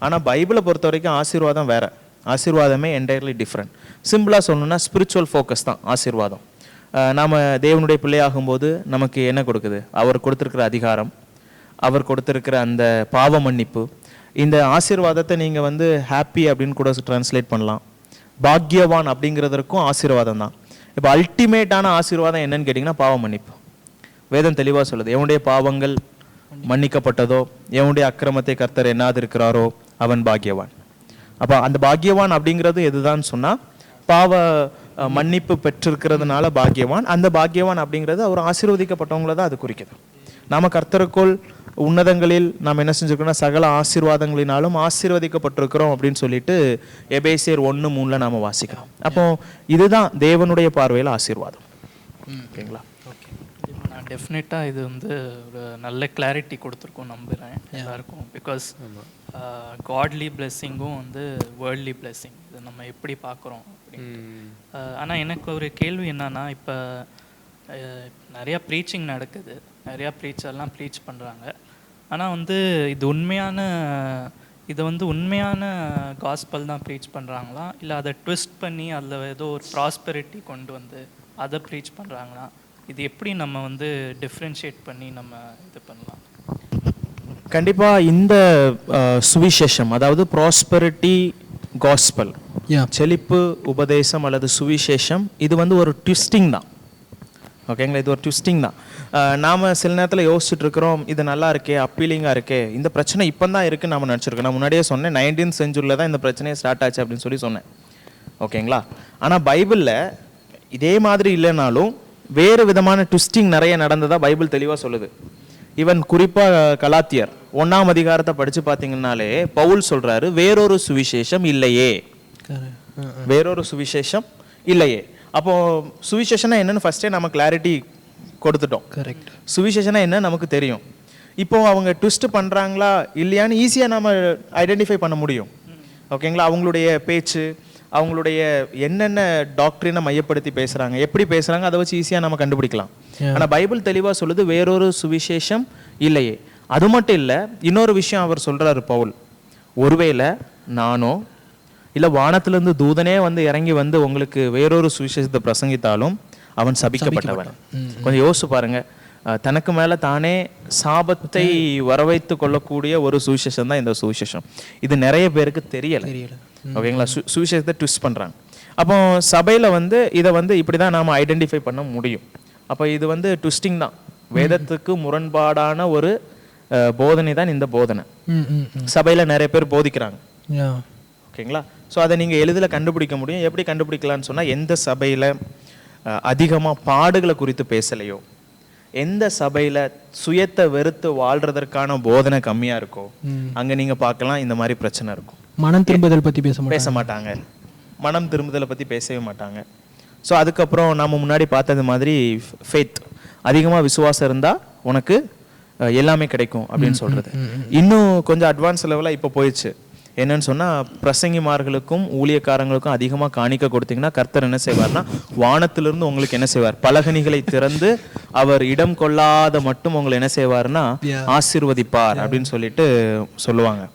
ஆனால் பைபிளை பொறுத்த வரைக்கும் ஆசீர்வாதம் வேற. ஆசீர்வாதமே என்டையர்லி டிஃப்ரெண்ட். சிம்பிளாக சொல்லணும்னா ஸ்பிரிச்சுவல் ஃபோக்கஸ் தான் ஆசீர்வாதம். நாம் தேவனுடைய பிள்ளையாகும்போது நமக்கு என்ன கொடுக்குது? அவர் கொடுத்துருக்கிற அதிகாரம், அவர் கொடுத்துருக்கிற அந்த பாவ மன்னிப்பு. இந்த ஆசீர்வாதத்தை நீங்கள் வந்து ஹாப்பி அப்படின்னு கூட ட்ரான்ஸ்லேட் பண்ணலாம். பாக்யவான் அப்படிங்கிறதற்கும் ஆசீர்வாதம் தான். இப்போ அல்டிமேட்டான ஆசீர்வாதம் என்னன்னு கேட்டிங்கன்னா பாவ மன்னிப்பு. வேதம் தெளிவாக சொல்லுது, எவனுடைய பாவங்கள் மன்னிக்கப்பட்டதோ, எவனுடைய அக்கிரமத்தை கர்த்தர் எண்ணாதிருக்கிறாரோ அவன் பாக்யவான். அப்போ அந்த பாக்யவான் அப்படிங்கிறது எதுதான் சொன்னால் பாவ மன்னிப்பு பெற்றிருக்கிறதுனால பாக்யவான். அந்த பாக்யவான் அப்படிங்கிறது அவர் ஆசீர்வதிக்கப்பட்டவங்கள தான் அது குறிக்குது. நாம் கர்த்தருக்குள் உன்னதங்களில் நாம் என்ன செஞ்சுருக்கோம்னா சகல ஆசீர்வாதங்களினாலும் ஆசீர்வதிக்கப்பட்டிருக்கிறோம் அப்படின்னு சொல்லிட்டு எபேசியர் 1:3 நாம் வாசிக்கிறோம். அப்போ இதுதான் தேவனுடைய பார்வையில் ஆசீர்வாதம். ஓகேங்களா? நான் டெஃபினட்டாக இது வந்து ஒரு நல்ல கிளாரிட்டி கொடுத்துருக்கோம் நம்புகிறேன் எல்லாருக்கும். பிகாஸ் காட்லி பிளெஸ்ஸிங்கும் வந்து வேர்ல்ட்லி பிளெஸ்ஸிங் இது நம்ம எப்படி பார்க்குறோம் அப்படின்ட்டு. ஆனால் எனக்கு ஒரு கேள்வி என்னன்னா, இப்போ நிறையா ப்ரீச்சிங் நடக்குது, நிறையா ப்ரீச்சர்லாம் ப்ரீச் பண்ணுறாங்க. ஆனால் வந்து இதை வந்து உண்மையான காஸ்பல் தான் ப்ரீச் பண்ணுறாங்களா, இல்லை அதை ட்விஸ்ட் பண்ணி அதில் ஏதோ ஒரு ப்ராஸ்பெரிட்டி கொண்டு வந்து அதை ப்ரீச் பண்ணுறாங்களா? இது எப்படி நம்ம வந்து டிஃப்ரென்ஷியேட் பண்ணி நம்ம இது பண்ணலாம்? கண்டிப்பாக இந்த சுவிசேஷம், அதாவது ப்ராஸ்பெரிட்டி காஸ்பல், செழிப்பு உபதேசம் அல்லது சுவிசேஷம், இது வந்து ஒரு ட்விஸ்டிங் தான். ஓகேங்களா, இது ஒரு ட்விஸ்டிங் தான். நாம் சில நேரத்தில் யோசிச்சுட்டு இருக்கிறோம், இது நல்லா இருக்கே, அப்பீலிங்காக இருக்கே, இந்த பிரச்சனை இப்போ தான் இருக்குன்னு நம்ம நினச்சிருக்கோம். நான் முன்னாடியே சொன்னேன் 19th century தான் இந்த பிரச்சனையே ஸ்டார்ட் ஆச்சு அப்படின்னு சொல்லி சொன்னேன். ஓகேங்களா, ஆனால் பைபிளில் இதே மாதிரி இல்லைனாலும் வேறு விதமான ட்விஸ்டிங் நிறைய நடந்ததாக பைபிள் தெளிவாக சொல்லுது. ஈவன் குறிப்பாக கலாத்தியர் 1ஆம் அதிகாரத்தை படித்து பார்த்தீங்கன்னாலே பவுல் சொல்கிறாரு, வேறொரு சுவிசேஷம் இல்லையே, வேறொரு சுவிசேஷம் இல்லையே. அப்போது சுவிசேஷனா என்னன்னு ஃபஸ்ட்டே நம்ம கிளாரிட்டி கொடுத்துட்டோம். கரெக்ட். சுவிசேஷனா என்ன நமக்கு தெரியும். இப்போது அவங்க ட்விஸ்ட் பண்ணுறாங்களா இல்லையான்னு ஈஸியாக நம்ம ஐடென்டிஃபை பண்ண முடியும். ஓகேங்களா, அவங்களுடைய பேச்சு, அவங்களுடைய என்னென்ன டாக்டரினை மையப்படுத்தி பேசுகிறாங்க, எப்படி பேசுகிறாங்க, அதை வச்சு ஈஸியாக நம்ம கண்டுபிடிக்கலாம். ஆனால் பைபிள் தெளிவாக சொல்லுது வேறொரு சுவிசேஷம் இல்லையே. அது மட்டும் இல்லை, இன்னொரு விஷயம் அவர் சொல்கிறாரு பவுல், ஒருவேளை நானோ இல்லை வானத்திலிருந்து தூதனே வந்து இறங்கி வந்து உங்களுக்கு வேறொரு சுவிசேஷத்தை பிரசங்கித்தாலும் அவன் சபிக்கப்பட்டவன். கொஞ்சம் யோசிச்சு பாருங்க, தனக்கு மேலே தானே சாபத்தை வரவைத்து கொள்ளக்கூடிய ஒரு சுவிசேஷம் தான் இந்த சுவிசேஷம். இது நிறைய பேருக்கு தெரியலை. ஓகேங்களா, சுவிசேஷத்தை ட்விஸ்ட் பண்ணுறாங்க. அப்போ சபையில் வந்து இதை வந்து இப்படி தான் நாம் ஐடென்டிஃபை பண்ண முடியும். அப்போ இது வந்து ட்விஸ்டிங் தான், வேதத்துக்கு முரண்பாடான ஒரு போதனை தான் இந்த போதனை. சபையில் நிறைய பேர் போதிக்கிறாங்க. ஓகேங்களா, ஸோ அதை நீங்கள் எளிதில் கண்டுபிடிக்க முடியும். எப்படி கண்டுபிடிக்கலான்னு சொன்னால், எந்த சபையில் அதிகமாக பாடுகளை குறித்து பேசலையோ, எந்த சபையில் சுயத்தை வெறுத்து வாழ்றதற்கான போதனை கம்மியாக இருக்கோ, அங்கே நீங்கள் பார்க்கலாம் இந்த மாதிரி பிரச்சனை இருக்கும். மனம் திரும்புதல் பற்றி பேச மாட்டாங்க, மனம் திரும்புதலை பற்றி பேசவே மாட்டாங்க. ஸோ அதுக்கப்புறம் நம்ம முன்னாடி பார்த்தது மாதிரி ஃபெய்த், அதிகமாக விசுவாசம் இருந்தால் உனக்கு எல்லாமே கிடைக்கும் அப்படின்னு சொல்கிறது. இன்னும் கொஞ்சம் அட்வான்ஸ் லெவலாக இப்போ போயிடுச்சு. என்னன்னு சொன்னால், பிரசங்கிமார்களுக்கும் ஊழியக்காரங்களுக்கும் அதிகமாக காணிக்க கொடுத்தீங்கன்னா கர்த்தர் என்ன செய்வார்னா, வானத்திலிருந்து உங்களுக்கு என்ன செய்வார், பலகணிகளை திறந்து அவர் இடம் கொள்ளாத மட்டும் உங்களை என்ன செய்வார்னா ஆசீர்வதிப்பார் அப்படின்னு சொல்லிட்டு சொல்லுவாங்க.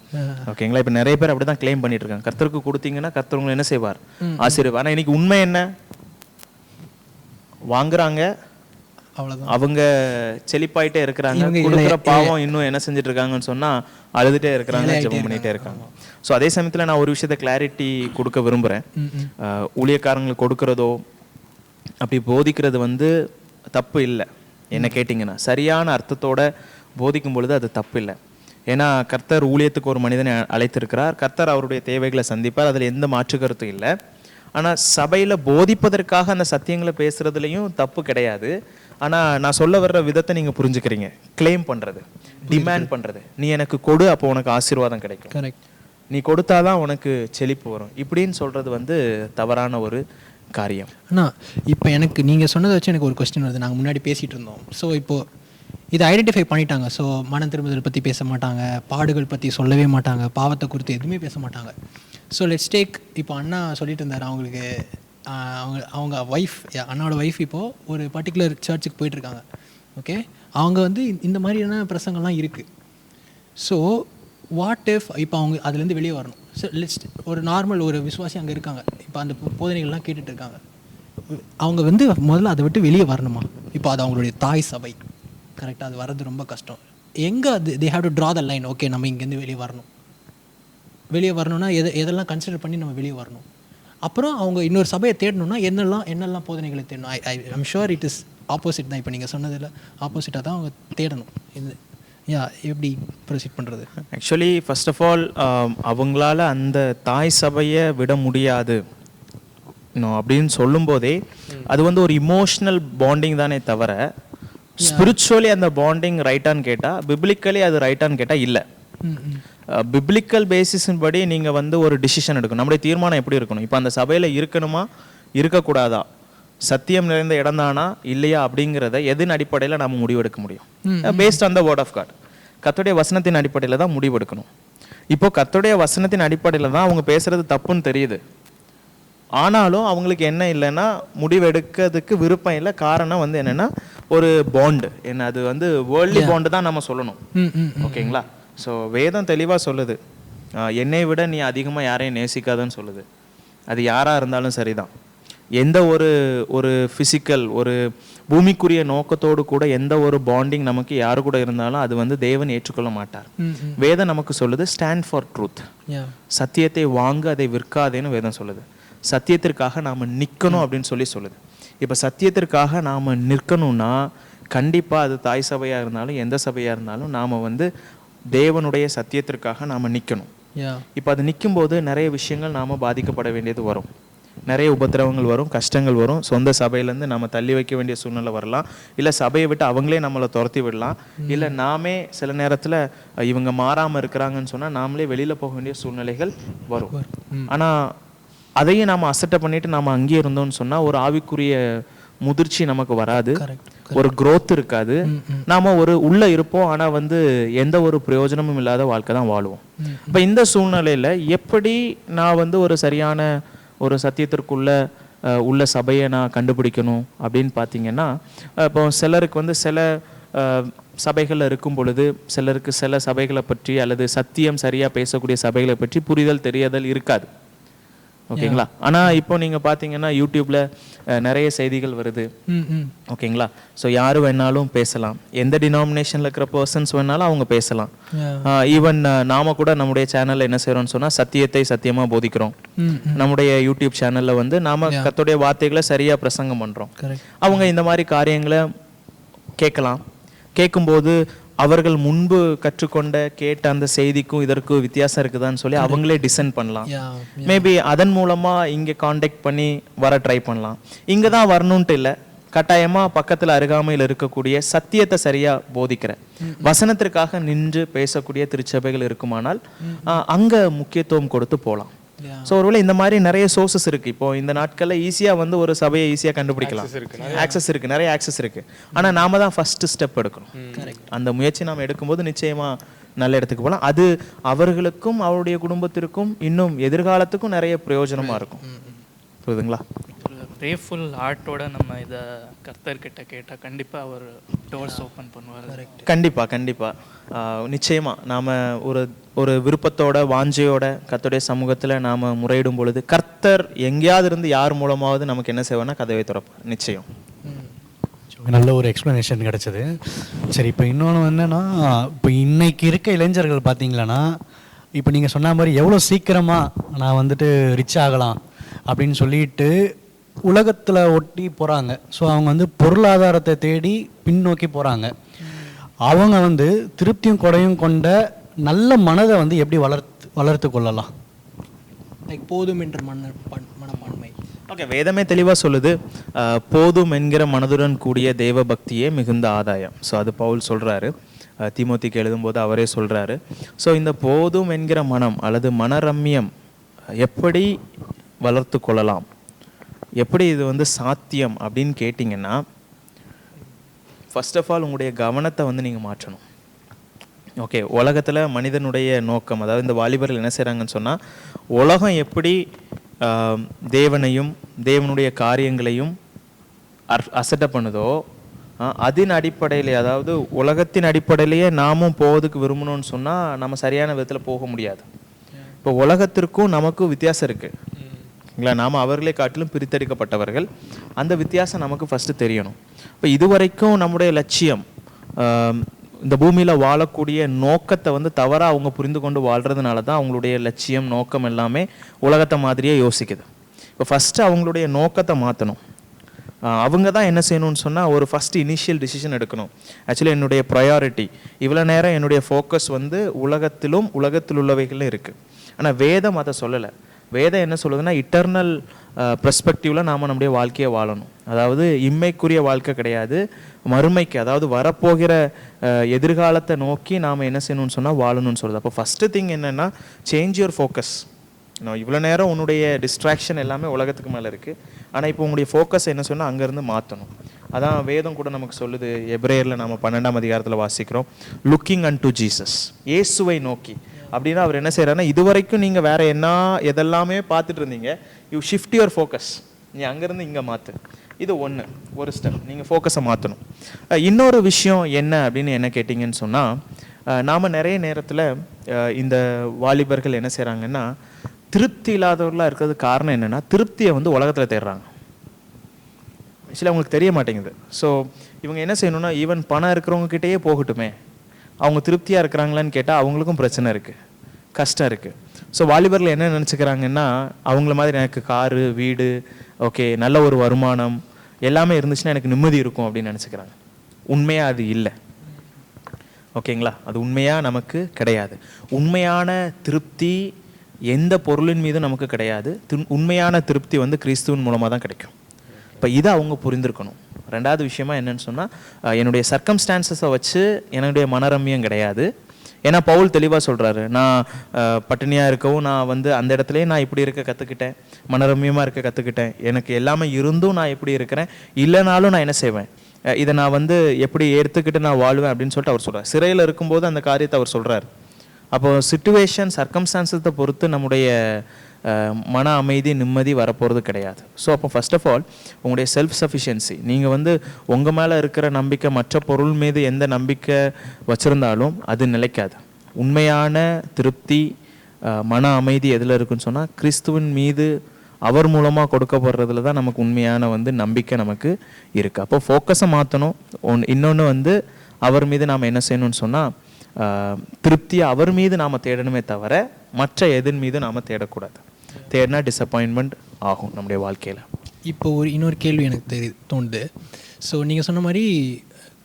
ஓகேங்களா, இப்போ நிறைய பேர் அப்படி தான் கிளைம் பண்ணிட்டு இருக்காங்க, கர்த்தருக்கு கொடுத்தீங்கன்னா கர்த்தர் உங்களை என்ன செய்வார், ஆசீர்வார். ஆனால் இன்னைக்கு உண்மை என்ன, வாங்குறாங்க, அவங்க செழிப்பாயிட்டே இருக்கிறாங்க, கொடுக்குற பாவம் இன்னும் என்ன செஞ்சுட்டு இருக்காங்கன்னு சொன்னா அழுதுட்டே இருக்கிறாங்க, ஜெபம் பண்ணிட்டே இருக்காங்க. ஸோ அதே சமயத்தில் நான் ஒரு விஷயத்த கிளாரிட்டி கொடுக்க விரும்புகிறேன். ஊழியக்காரங்களுக்கு கொடுக்கறதோ அப்படி போதிக்கிறது வந்து தப்பு இல்லை. என்ன கேட்டிங்கன்னா, சரியான அர்த்தத்தோட போதிக்கும் பொழுது அது தப்பு இல்லை. ஏன்னா கர்த்தர் ஊழியத்துக்கு ஒரு மனிதனை அழைத்திருக்கிறார், கர்த்தர் அவருடைய தேவைகளை சந்திப்பார், அதில் எந்த மாற்று கருத்தும் இல்லை. ஆனால் சபையில் போதிப்பதற்காக அந்த சத்தியங்களை பேசுறதுலையும் தப்பு கிடையாது. ஆனால் நான் சொல்ல வர்ற விதத்தை நீங்கள் புரிஞ்சுக்கிறீங்க. கிளைம் பண்ணுறது, டிமாண்ட் பண்ணுறது, நீ எனக்கு கொடு அப்போ உனக்கு ஆசீர்வாதம் கிடைக்கும், கரெக்ட், நீ கொடுத்தாதான் உனக்கு செழிப்பு வரும், இப்படின்னு சொல்கிறது வந்து தவறான ஒரு காரியம். அண்ணா இப்போ எனக்கு நீங்கள் சொன்னதை வச்சு எனக்கு ஒரு கொஸ்டின் வருது. நாங்கள் முன்னாடி பேசிகிட்டு இருந்தோம். ஸோ இப்போது இதை ஐடென்டிஃபை பண்ணிட்டாங்க. ஸோ மனம் திரும்புதல் பற்றி பேச மாட்டாங்க, பாடுகள் பற்றி சொல்லவே மாட்டாங்க, பாவத்தை குறித்து எதுவுமே பேச மாட்டாங்க. ஸோ லெட்ஸ் டேக், இப்போ அண்ணா சொல்லிட்டு இருந்தார், அவங்களுக்கு அவங்க ஒய்ஃப், அண்ணாவோட ஒய்ஃப் இப்போது ஒரு பர்டிகுலர் சர்ச்சுக்கு போயிட்டுருக்காங்க. ஓகே, அவங்க வந்து இந்த மாதிரியான பிரசங்கள்லாம் இருக்குது. ஸோ வாட் இஃப் இப்போ அவங்க அதுலேருந்து வெளியே வரணும். ஸோ லெட்ஸ் ஒரு நார்மல் ஒரு விசுவாசி அங்கே இருக்காங்க, இப்போ அந்த போதனைகள்லாம் கேட்டுட்டு இருக்காங்க, அவங்க வந்து முதல்ல அதை விட்டு வெளியே வரணுமா? இப்போ அது அவங்களுடைய தாய் சபை, கரெக்டாக, அது வர்றது ரொம்ப கஷ்டம். எங்கே அது they have to draw the line. Okay, நம்ம இங்கேருந்து வெளியே வரணும். வெளியே வரணும்னா எதெல்லாம் கன்சிடர் பண்ணி நம்ம வெளியே வரணும்? அப்புறம் அவங்க இன்னொரு சபையை தேடணும்னா என்னெல்லாம் போதனைகளை தேடணும்? I'm sure it is opposite தான். இப்போ நீங்கள் சொன்னதில் ஆப்போசிட்டாக தான் அவங்க தேடணும். இது எப்படி ப்ரொசீட் பண்ணுறது? ஆக்சுவலி ஃபர்ஸ்ட் ஆஃப் ஆல் அவங்களால அந்த தாய் சபையை விட முடியாது அப்படின்னு சொல்லும்போதே அது வந்து ஒரு இமோஷ்னல் பாண்டிங் தானே தவிர, ஸ்பிரிச்சுவலி அந்த பாண்டிங் ரைட்டான்னு கேட்டால், பிப்ளிக்கலி அது ரைட்டான்னு கேட்டால் இல்லை. பிப்ளிக்கல் பேசிஸின் படி நீங்கள் வந்து ஒரு டிசிஷன் எடுக்கணும். நம்முடைய தீர்மானம் எப்படி இருக்கணும், இப்போ அந்த சபையில் இருக்கணுமா இருக்கக்கூடாதா, சத்தியம் நிறைந்த இடம் தானா இல்லையா அப்படிங்கிறத எதன் அடிப்படையில் நம்ம முடிவெடுக்க முடியும்? Based on the word of God, கர்த்தருடைய வசனத்தின் அடிப்படையில் தான் முடிவெடுக்கணும். இப்போ கர்த்தருடைய வசனத்தின் அடிப்படையில் தான் அவங்க பேசுறது தப்புன்னு தெரியுது, ஆனாலும் அவங்களுக்கு என்ன இல்லைன்னா முடிவெடுக்கிறதுக்கு விருப்பம் இல்லை. காரணம் வந்து என்னென்னா ஒரு பாண்டு, என்ன அது வந்து வேர்ல்ட்லி பாண்டு தான் நம்ம சொல்லணும். ஓகேங்களா, ஸோ வேதம் தெளிவாக சொல்லுது, என்னை விட நீ அதிகமாக யாரையும் நேசிக்காதன்னு சொல்லுது. அது யாராக இருந்தாலும் சரிதான். எந்த ஒரு ஃபிசிக்கல் ஒரு பூமிக்குரிய நோக்கத்தோடு கூட எந்த ஒரு பாண்டிங் நமக்கு யாரு கூட இருந்தாலும் அது வந்து தேவன் ஏற்றுக்கொள்ள மாட்டார். வேதம் நமக்கு சொல்லுது ஸ்டாண்ட் ஃபார் ட்ரூத், சத்தியத்தை வாங்க அதை விற்காதேன்னு வேதம் சொல்லுது. சத்தியத்திற்காக நாம் நிற்கணும் அப்படின்னு சொல்லுது. இப்போ சத்தியத்திற்காக நாம் நிற்கணும்னா கண்டிப்பாக அது தாய் சபையாக இருந்தாலும் எந்த சபையாக இருந்தாலும் நாம் வந்து தேவனுடைய சத்தியத்திற்காக நாம் நிற்கணும். இப்போ அது நிற்கும்போது நிறைய விஷயங்கள் நாம் பாதிக்கப்பட வேண்டியது வரும், நிறைய உபத்திரவங்கள் வரும், கஷ்டங்கள் வரும். சொந்த சபையிலேருந்து நம்ம தள்ளி வைக்க வேண்டிய சூழ்நிலை வரலாம், இல்லை சபையை விட்டு அவங்களே நம்மளை துரத்தி விடலாம், இல்லை நாமே சில நேரத்தில் இவங்க மாறாமல் இருக்கிறாங்கன்னு சொன்னால் நாமளே வெளியில் போக வேண்டிய சூழ்நிலைகள் வரும். ஆனால் அதையும் நாம் அசட்டை பண்ணிட்டு நாம் அங்கேயே இருந்தோம்னு சொன்னால் ஒரு ஆவிக்குரிய முதிர்ச்சி நமக்கு வராது, ஒரு growth இருக்காது. நாம உள்ள இருப்போம், ஆனா வந்து எந்த ஒரு பிரயோஜனமும் இல்லாத வாழ்க்கை தான் வாழுவோம். இப்போ இந்த சூழ்நிலையில எப்படி நான் வந்து ஒரு சரியான ஒரு சத்தியத்திற்குள்ள உள்ள சபையை நான் கண்டுபிடிக்கணும் அப்படின்னு பார்த்தீங்கன்னா, இப்போ சிலருக்கு வந்து சில சபைகளில் இருக்கும் பொழுது சிலருக்கு சில சபைகளை பற்றி அல்லது சத்தியம் சரியாக பேசக்கூடிய சபைகளை பற்றி புரிதல் தெரியாதல் இருக்காது. ஓகேங்களா? ஆனால் இப்போ நீங்கள் பார்த்தீங்கன்னா யூடியூப்ல நிறைய செய்திகள் வருது. ஓகேங்களா? ஸோ யார் வேணாலும் பேசலாம், எந்த டினாமினேஷனில் இருக்கிற பர்சன்ஸ் வேணாலும் அவங்க பேசலாம். ஈவன் நாம கூட நம்முடைய சேனலில் என்ன செய்கிறோம்னு சொன்னால் சத்தியத்தை சத்தியமாக போதிக்கிறோம். நம்முடைய யூடியூப் சேனலில் வந்து நாம கர்த்தருடைய வார்த்தைகளை சரியாக பிரசங்கம் பண்ணுறோம். அவங்க இந்த மாதிரி காரியங்களை கேட்கலாம். கேட்கும்போது அவர்கள் முன்பு கற்றுக்கொண்ட கேட்ட அந்த செய்திக்கும் இதற்கும் வித்தியாசம் இருக்குதான்னு சொல்லி அவங்களே டிசைன் பண்ணலாம். மேபி அதன் மூலமா இங்கே காண்டாக்ட் பண்ணி வர ட்ரை பண்ணலாம். இங்கே தான் வரணுன்ட்டு இல்லை, கட்டாயமாக பக்கத்தில் அருகாமையில் இருக்கக்கூடிய சத்தியத்தை சரியாக போதிக்கிற வசனத்திற்காக நின்று பேசக்கூடிய திருச்சபைகள் இருக்குமானால் அங்கே முக்கியத்துவம் கொடுத்து போகலாம். ஸோ ஒருவேளை இந்த மாதிரி நிறைய சோர்சஸ் இருக்குது. இப்போ இந்த நாட்களில் ஈஸியாக வந்து ஒரு சபையை ஈஸியாக கண்டுபிடிக்கலாம், ஆக்சஸ் இருக்குது, நிறைய ஆக்சஸ் இருக்குது. ஆனால் நாம தான் ஃபஸ்ட்டு ஸ்டெப் எடுக்கணும். அந்த முயற்சி நாம் எடுக்கும்போது நிச்சயமாக நல்ல இடத்துக்கு போகலாம். அது அவர்களுக்கும் அவருடைய குடும்பத்திற்கும் இன்னும் எதிர்காலத்துக்கும் நிறைய பிரயோஜனமாக இருக்கும். புரியுதுங்களா? ப்ரேஃபுல் ஹார்ட்டோட நம்ம இதை கர்த்தர்கிட்ட கேட்டால் கண்டிப்பாக அவர் டோர்ஸ் ஓப்பன் பண்ணுவார். கண்டிப்பாக நிச்சயமாக நாம் ஒரு விருப்பத்தோட வாஞ்சையோட கர்த்தருடைய சமூகத்தில் நாம் முறையிடும் பொழுது கர்த்தர் எங்கேயாவது இருந்து யார் மூலமாவது நமக்கு என்ன செய்வார்னா கதவை திறப்பார். நிச்சயம். நல்ல ஒரு எக்ஸ்ப்ளனேஷன் கிடச்சிது. சரி, இப்போ இன்னொன்று என்னென்னா, இப்போ இன்னைக்கு இருக்க இளைஞர்கள் பார்த்தீங்களன்னா, இப்போ நீங்கள் சொன்ன மாதிரி எவ்வளோ சீக்கிரமாக நான் வந்துட்டு ரிச் ஆகலாம் அப்படின்னு சொல்லிட்டு உலகத்தில் ஒட்டி போகிறாங்க. ஸோ அவங்க வந்து பொருளாதாரத்தை தேடி பின்னோக்கி போகிறாங்க. அவங்க வந்து திருப்தியும் கொடையும் கொண்ட நல்ல மனதை வந்து எப்படி வளர்த்து கொள்ளலாம்? லைக் போதும் என்ற மனப்பான்மை. ஓகே, வேதமே தெளிவாக சொல்லுது, போதும் என்கிற மனதுடன் கூடிய தேவ பக்தியே மிகுந்த ஆதாயம். ஸோ அது பவுல் சொல்கிறாரு, தீமோத்திக்கு எழுதும்போது அவரே சொல்கிறாரு. ஸோ இந்த போதும் என்கிற மனம் அல்லது மனரம்யம் எப்படி வளர்த்து கொள்ளலாம், எப்படி இது வந்து சாத்தியம் அப்படின்னு கேட்டிங்கன்னா, ஃபர்ஸ்ட் ஆஃப் ஆல் உங்களுடைய கவனத்தை வந்து நீங்கள் மாற்றணும். ஓகே, உலகத்தில் மனிதனுடைய நோக்கம், அதாவது இந்த வாலிபர்கள் என்ன செய்கிறாங்கன்னு சொன்னால், உலகம் எப்படி தேவனையும் தேவனுடைய காரியங்களையும் அசட்டை பண்ணுதோ அதன் அடிப்படையிலே, அதாவது உலகத்தின் அடிப்படையிலேயே நாமும் போவதுக்கு விரும்பணும்னு சொன்னால் நம்ம சரியான விதத்தில் போக முடியாது. இப்போ உலகத்திற்கும் நமக்கும் வித்தியாசம் இருக்குது இல்லைங்களா? நாம் அவர்களே காட்டிலும் பிரித்தெடுக்கப்பட்டவர்கள். அந்த வித்தியாசம் நமக்கு ஃபஸ்ட்டு தெரியணும். இப்போ இதுவரைக்கும் நம்முடைய லட்சியம் இந்த பூமியில் வாழக்கூடிய நோக்கத்தை வந்து தவறாக அவங்க புரிந்து கொண்டு வாழ்கிறதுனால தான் அவங்களுடைய லட்சியம் நோக்கம் எல்லாமே உலகத்தை மாதிரியே யோசிக்குது. இப்போ ஃபஸ்ட்டு அவங்களுடைய நோக்கத்தை மாற்றணும். அவங்க தான் என்ன செய்யணும்னு சொன்னால் ஒரு ஃபஸ்ட்டு இனிஷியல் டிசிஷன் எடுக்கணும். ஆக்சுவலி என்னுடைய ப்ரையாரிட்டி இவ்வளோ நேரம் என்னுடைய ஃபோக்கஸ் வந்து உலகத்தில் உள்ளவைகளும் இருக்குது. ஆனால் வேதம் அதை சொல்லலை. வேதம் என்ன சொல்லுதுன்னா, இட்டர்னல் பெர்ஸ்பெக்டிவில் நாம் நம்முடைய வாழ்க்கையை வாழணும். அதாவது இம்மைக்குரிய வாழ்க்கை கிடையாது, மறுமைக்கு, அதாவது வரப்போகிற எதிர்காலத்தை நோக்கி நாம் என்ன செய்யணும்னு சொன்னால் வாழணும்னு சொல்லுது. அப்போ ஃபஸ்ட்டு திங் என்னென்னா, சேஞ்ச் யுவர் ஃபோக்கஸ். இவ்வளோ நேரம் உன்னுடைய டிஸ்ட்ராக்ஷன் எல்லாமே உலகத்துக்கு மேலே இருக்குது. ஆனால் இப்போ உங்களுடைய ஃபோக்கஸ் என்ன சொன்னால் அங்கேருந்து மாற்றணும். அதான் வேதம் கூட நமக்கு சொல்லுது. எபிரேயரில் நம்ம 12ஆம் அதிகாரத்தில் வாசிக்கிறோம், லுக்கிங் அன்டு ஜீசஸ், இயேசுவை நோக்கி. அப்படின்னா அவர் என்ன செய்கிறாருன்னா, இதுவரைக்கும் நீங்கள் வேறு எதெல்லாமே பார்த்துட்டு இருந்தீங்க, யூ ஷிஃப்ட் யுவர் ஃபோக்கஸ், நீ அங்கேருந்து இங்கே மாற்று. இது ஒரு ஸ்டெப், நீங்கள் ஃபோக்கஸை மாற்றணும். இன்னொரு விஷயம் என்ன அப்படின்னு என்ன கேட்டிங்கன்னு சொன்னால், நாம் நிறைய நேரத்தில் இந்த வாலிபர்கள் என்ன செய்கிறாங்கன்னா, திருப்தி இல்லாதவர்களாக இருக்கிறது காரணம் என்னென்னா, திருப்தியை வந்து உலகத்தில் தேடுறாங்க. ஆக்சுவலி அவங்களுக்கு தெரிய மாட்டேங்குது. ஸோ இவங்க என்ன செய்யணும்னா, ஈவன் பணம் இருக்கிறவங்ககிட்டயே போகட்டுமே, அவங்க திருப்தியாக இருக்கிறாங்களான்னு கேட்டால் அவங்களுக்கும் பிரச்சனை இருக்குது, கஷ்டம் இருக்குது. ஸோ வாலிபரில் என்ன நினச்சிக்கிறாங்கன்னா, அவங்கள மாதிரி எனக்கு காரு, வீடு, ஓகே, நல்ல ஒரு வருமானம் எல்லாமே இருந்துச்சுன்னா எனக்கு நிம்மதி இருக்கும் அப்படின்னு நினச்சிக்கிறாங்க. உண்மையாக அது இல்லை. ஓகேங்களா? அது உண்மையாக நமக்கு கிடையாது. உண்மையான திருப்தி எந்த பொருளின் மீதும் நமக்கு கிடையாது. உண்மையான திருப்தி வந்து கிறிஸ்துவின் மூலமாக தான் கிடைக்கும். இப்போ இதை அவங்க புரிந்திருக்கணும். ரெண்டாவது விஷயமா என்னன்னு சொன்னால், என்னுடைய சர்க்கம்ஸ்டான்சஸை வச்சு என்னுடைய மனரம்யம் கிடையாது. ஏன்னா பவுல் தெளிவாக சொல்கிறாரு, நான் பட்டினியாக இருக்கவும் நான் வந்து அந்த இடத்துலையே நான் இப்படி இருக்க கற்றுக்கிட்டேன், மனரம்யமாக இருக்க கற்றுக்கிட்டேன், எனக்கு எல்லாமே இருந்தும் நான் எப்படி இருக்கிறேன், இல்லைனாலும் நான் என்ன செய்வேன், இதை நான் வந்து எப்படி ஏற்றுக்கிட்டு நான் வாழ்வேன் அப்படின்னு சொல்லிட்டு அவர் சொல்கிறார். சிறையில் இருக்கும்போது அந்த காரியத்தை அவர் சொல்கிறார். அப்போது சிச்சுவேஷன் சர்க்கம்ஸ்டான்ஸத்தை பொறுத்து நம்முடைய மன அமைதி, நிம்மதி வரப்போகிறது கிடையாது. ஸோ அப்போ ஃபர்ஸ்ட் ஆஃப் ஆல் உங்களுடைய செல்ஃப் சஃபிஷியன்சி, நீங்கள் வந்து உங்கள் மேலே இருக்கிற நம்பிக்கை மற்ற பொருள் மீது எந்த நம்பிக்கை வச்சுருந்தாலும் அது நிலைக்காது. உண்மையான திருப்தி, மன அமைதி எதில் இருக்குன்னு சொன்னால் கிறிஸ்துவின் மீது அவர் மூலமாக கொடுக்கப்படுறதுல தான் நமக்கு உண்மையான வந்து நம்பிக்கை நமக்கு இருக்குது. அப்போ ஃபோக்கஸை மாற்றணும். இன்னொன்று வந்து அவர் மீது நாம் என்ன செய்யணும்னு சொன்னால், திருப்தியை அவர் மீது நாம் தேடணுமே தவிர மற்ற எதன் மீது நாம் தேடக்கூடாது. தேடினா டிசப்பாயின்மெண்ட் ஆகும் நம்முடைய வாழ்க்கையில். இப்போ இன்னொரு கேள்வி எனக்கு தோணுது. ஸோ நீங்கள் சொன்ன மாதிரி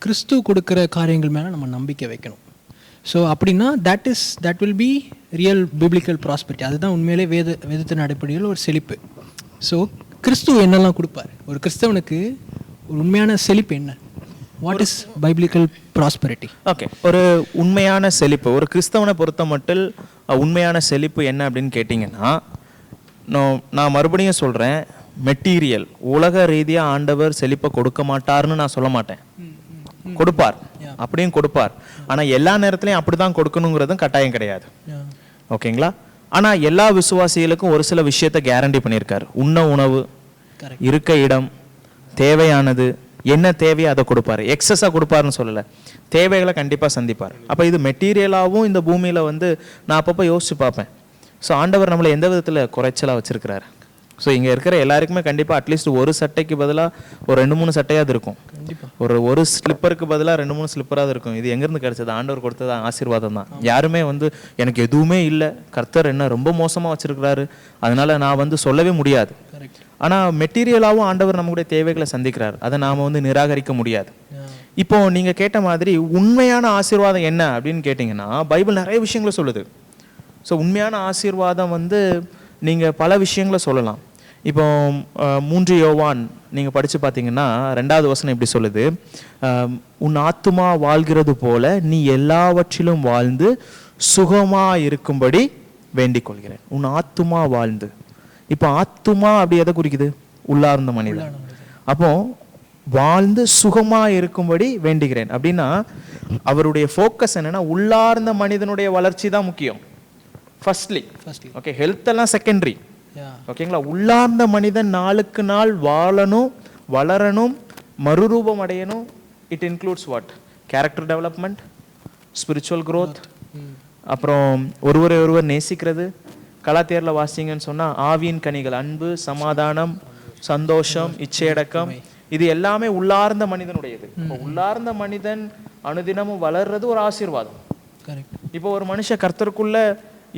கிறிஸ்து கொடுக்குற காரியங்கள் மேலே நம்ம நம்பிக்கை வைக்கணும். ஸோ அப்படின்னா that will be real biblical prosperity. அதுதான் உண்மையிலே வேதத்தின் அடிப்படையில் ஒரு செழிப்பு. ஸோ கிறிஸ்து என்னெல்லாம் கொடுப்பார்? ஒரு கிறிஸ்தவனுக்கு ஒரு உண்மையான செழிப்பு என்ன? What is biblical prosperity? Okay, ஒரு உண்மையான செழிப்பு, ஒரு கிறிஸ்தவனை பொறுத்த மட்டும் உண்மையான செழிப்பு என்ன அப்படின்னு கேட்டிங்கன்னா, நான் மறுபடியும் சொல்கிறேன், மெட்டீரியல் உலக ரீதியாக ஆண்டவர் செழிப்பை கொடுக்க மாட்டார்னு நான் சொல்ல மாட்டேன். கொடுப்பார், அப்படியும் கொடுப்பார். ஆனால் எல்லா நேரத்துலையும் அப்படி தான் கொடுக்கணுங்கிறதும் கட்டாயம் கிடையாது. ஓகேங்களா? ஆனால் எல்லா விசுவாசிகளுக்கும் ஒரு சில விஷயத்தை கேரண்டி பண்ணியிருக்காரு. உண்ண உணவு, இருக்க இடம், தேவையானது என்ன தேவையோ அதை கொடுப்பாரு. எக்ஸஸாக கொடுப்பாருன்னு சொல்லலை, தேவைகளை கண்டிப்பாக சந்திப்பார். அப்போ இது மெட்டீரியலாகவும் இந்த பூமியில் வந்து நான் அப்பப்போ யோசிச்சு பார்ப்பேன். ஸோ ஆண்டவர் நம்மளை எந்த விதத்தில் குறைச்சலாக வச்சுருக்கிறாரு? ஸோ இங்கே இருக்கிற எல்லாருக்குமே கண்டிப்பாக அட்லீஸ்ட் ஒரு சட்டைக்கு பதிலாக ஒரு 2-3 சட்டையாவது இருக்கும். ஒரு ஸ்லிப்பருக்கு பதிலாக 2-3 ஸ்லிப்பராவது இருக்கும். இது எங்கேருந்து கிடைச்சது? ஆண்டவர் கொடுத்தது ஆசீர்வாதம் தான். யாருமே வந்து எனக்கு எதுவுமே இல்லை, கர்த்தர் என்ன ரொம்ப மோசமாக வச்சுருக்கிறாரு, அதனால் நான் வந்து சொல்லவே முடியாது. ஆனால் மெட்டீரியலாகவும் ஆண்டவர் நம்மளுடைய தேவைகளை சந்திக்கிறார். அதை நாம் வந்து நிராகரிக்க முடியாது. இப்போ நீங்கள் கேட்ட மாதிரி உண்மையான ஆசீர்வாதம் என்ன அப்படின்னு கேட்டிங்கன்னா, பைபிள் நிறைய விஷயங்களை சொல்லுது. ஸோ உண்மையான ஆசீர்வாதம் வந்து நீங்கள் பல விஷயங்களை சொல்லலாம். இப்போ 3 யோவான் நீங்கள் படித்து பார்த்தீங்கன்னா 2வது வசனம் இப்படி சொல்லுது, உன் ஆத்துமா வாழ்கிறது போல நீ எல்லாவற்றிலும் வாழ்ந்து சுகமாக இருக்கும்படி வேண்டிக் கொள்கிறேன். உன் ஆத்துமா வாழ்ந்து, இப்போ ஆத்துமா அப்படி எதை குறிக்குது? உள்ளார்ந்த மனிதன். அப்போ வாழ்ந்து சுகமாக இருக்கும்படி வேண்டுகிறேன் அப்படின்னா அவருடைய ஃபோக்கஸ் என்னன்னா, உள்ளார்ந்த மனிதனுடைய வளர்ச்சி தான் முக்கியம். ஃபர்ஸ்ட்லி ஓகே, ஹெல்த் எல்லாம் செகண்டரி. ஓகேங்களா? உள்ளார்ந்த மனிதன் நாளுக்கு நாள் வாழணும், வளரணும், மறுரூபம் அடையணும். It includes what? Character development, spiritual growth, அப்புறம் ஒருவர் நேசிக்கிறது. கலாத்தியரில் வாசிங்கன்னு சொன்னால் ஆவியின் கனிகள் அன்பு, சமாதானம், சந்தோஷம், இச்சையடக்கம், இது எல்லாமே உள்ளார்ந்த மனிதனுடையது. உள்ளார்ந்த மனிதன் அனுதினமும் வளர்றது ஒரு ஆசீர்வாதம். இப்போ ஒரு மனுஷன் கர்த்தருக்குள்ள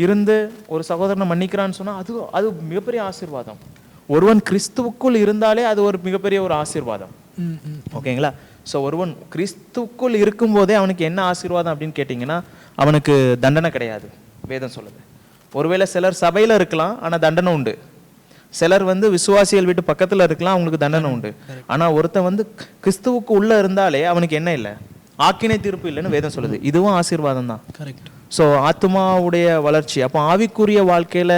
இருந்து ஒரு சகோதரனை மன்னிக்கிறான்னு சொன்னால் அது மிகப்பெரிய ஆசீர்வாதம். ஒருவன் கிறிஸ்துவுக்குள் இருந்தாலே அது ஒரு மிகப்பெரிய ஒரு ஆசீர்வாதம். ஓகேங்களா? ஸோ ஒருவன் கிறிஸ்துவுக்குள் இருக்கும்போதே அவனுக்கு என்ன ஆசீர்வாதம் அப்படின்னு கேட்டிங்கன்னா, அவனுக்கு தண்டனை கிடையாது. வேதம் சொல்லுது. ஒருவேளை சிலர் சபையில் இருக்கலாம், ஆனால் தண்டனை உண்டு. சிலர் வந்து விசுவாசிகள் வீட்டு பக்கத்தில் இருக்கலாம், அவங்களுக்கு தண்டனை உண்டு. ஆனால் ஒருத்தன் வந்து கிறிஸ்துவுக்கு உள்ளே இருந்தாலே அவனுக்கு என்ன இல்லை? ஆக்கினை தீர்ப்பு இல்லைன்னு வேதம் சொல்லுது. இதுவும் ஆசீர்வாதம் தான். கரெக்ட். ஸோ ஆத்மாவுடைய வளர்ச்சி, அப்போ ஆவிக்குரிய வாழ்க்கையில்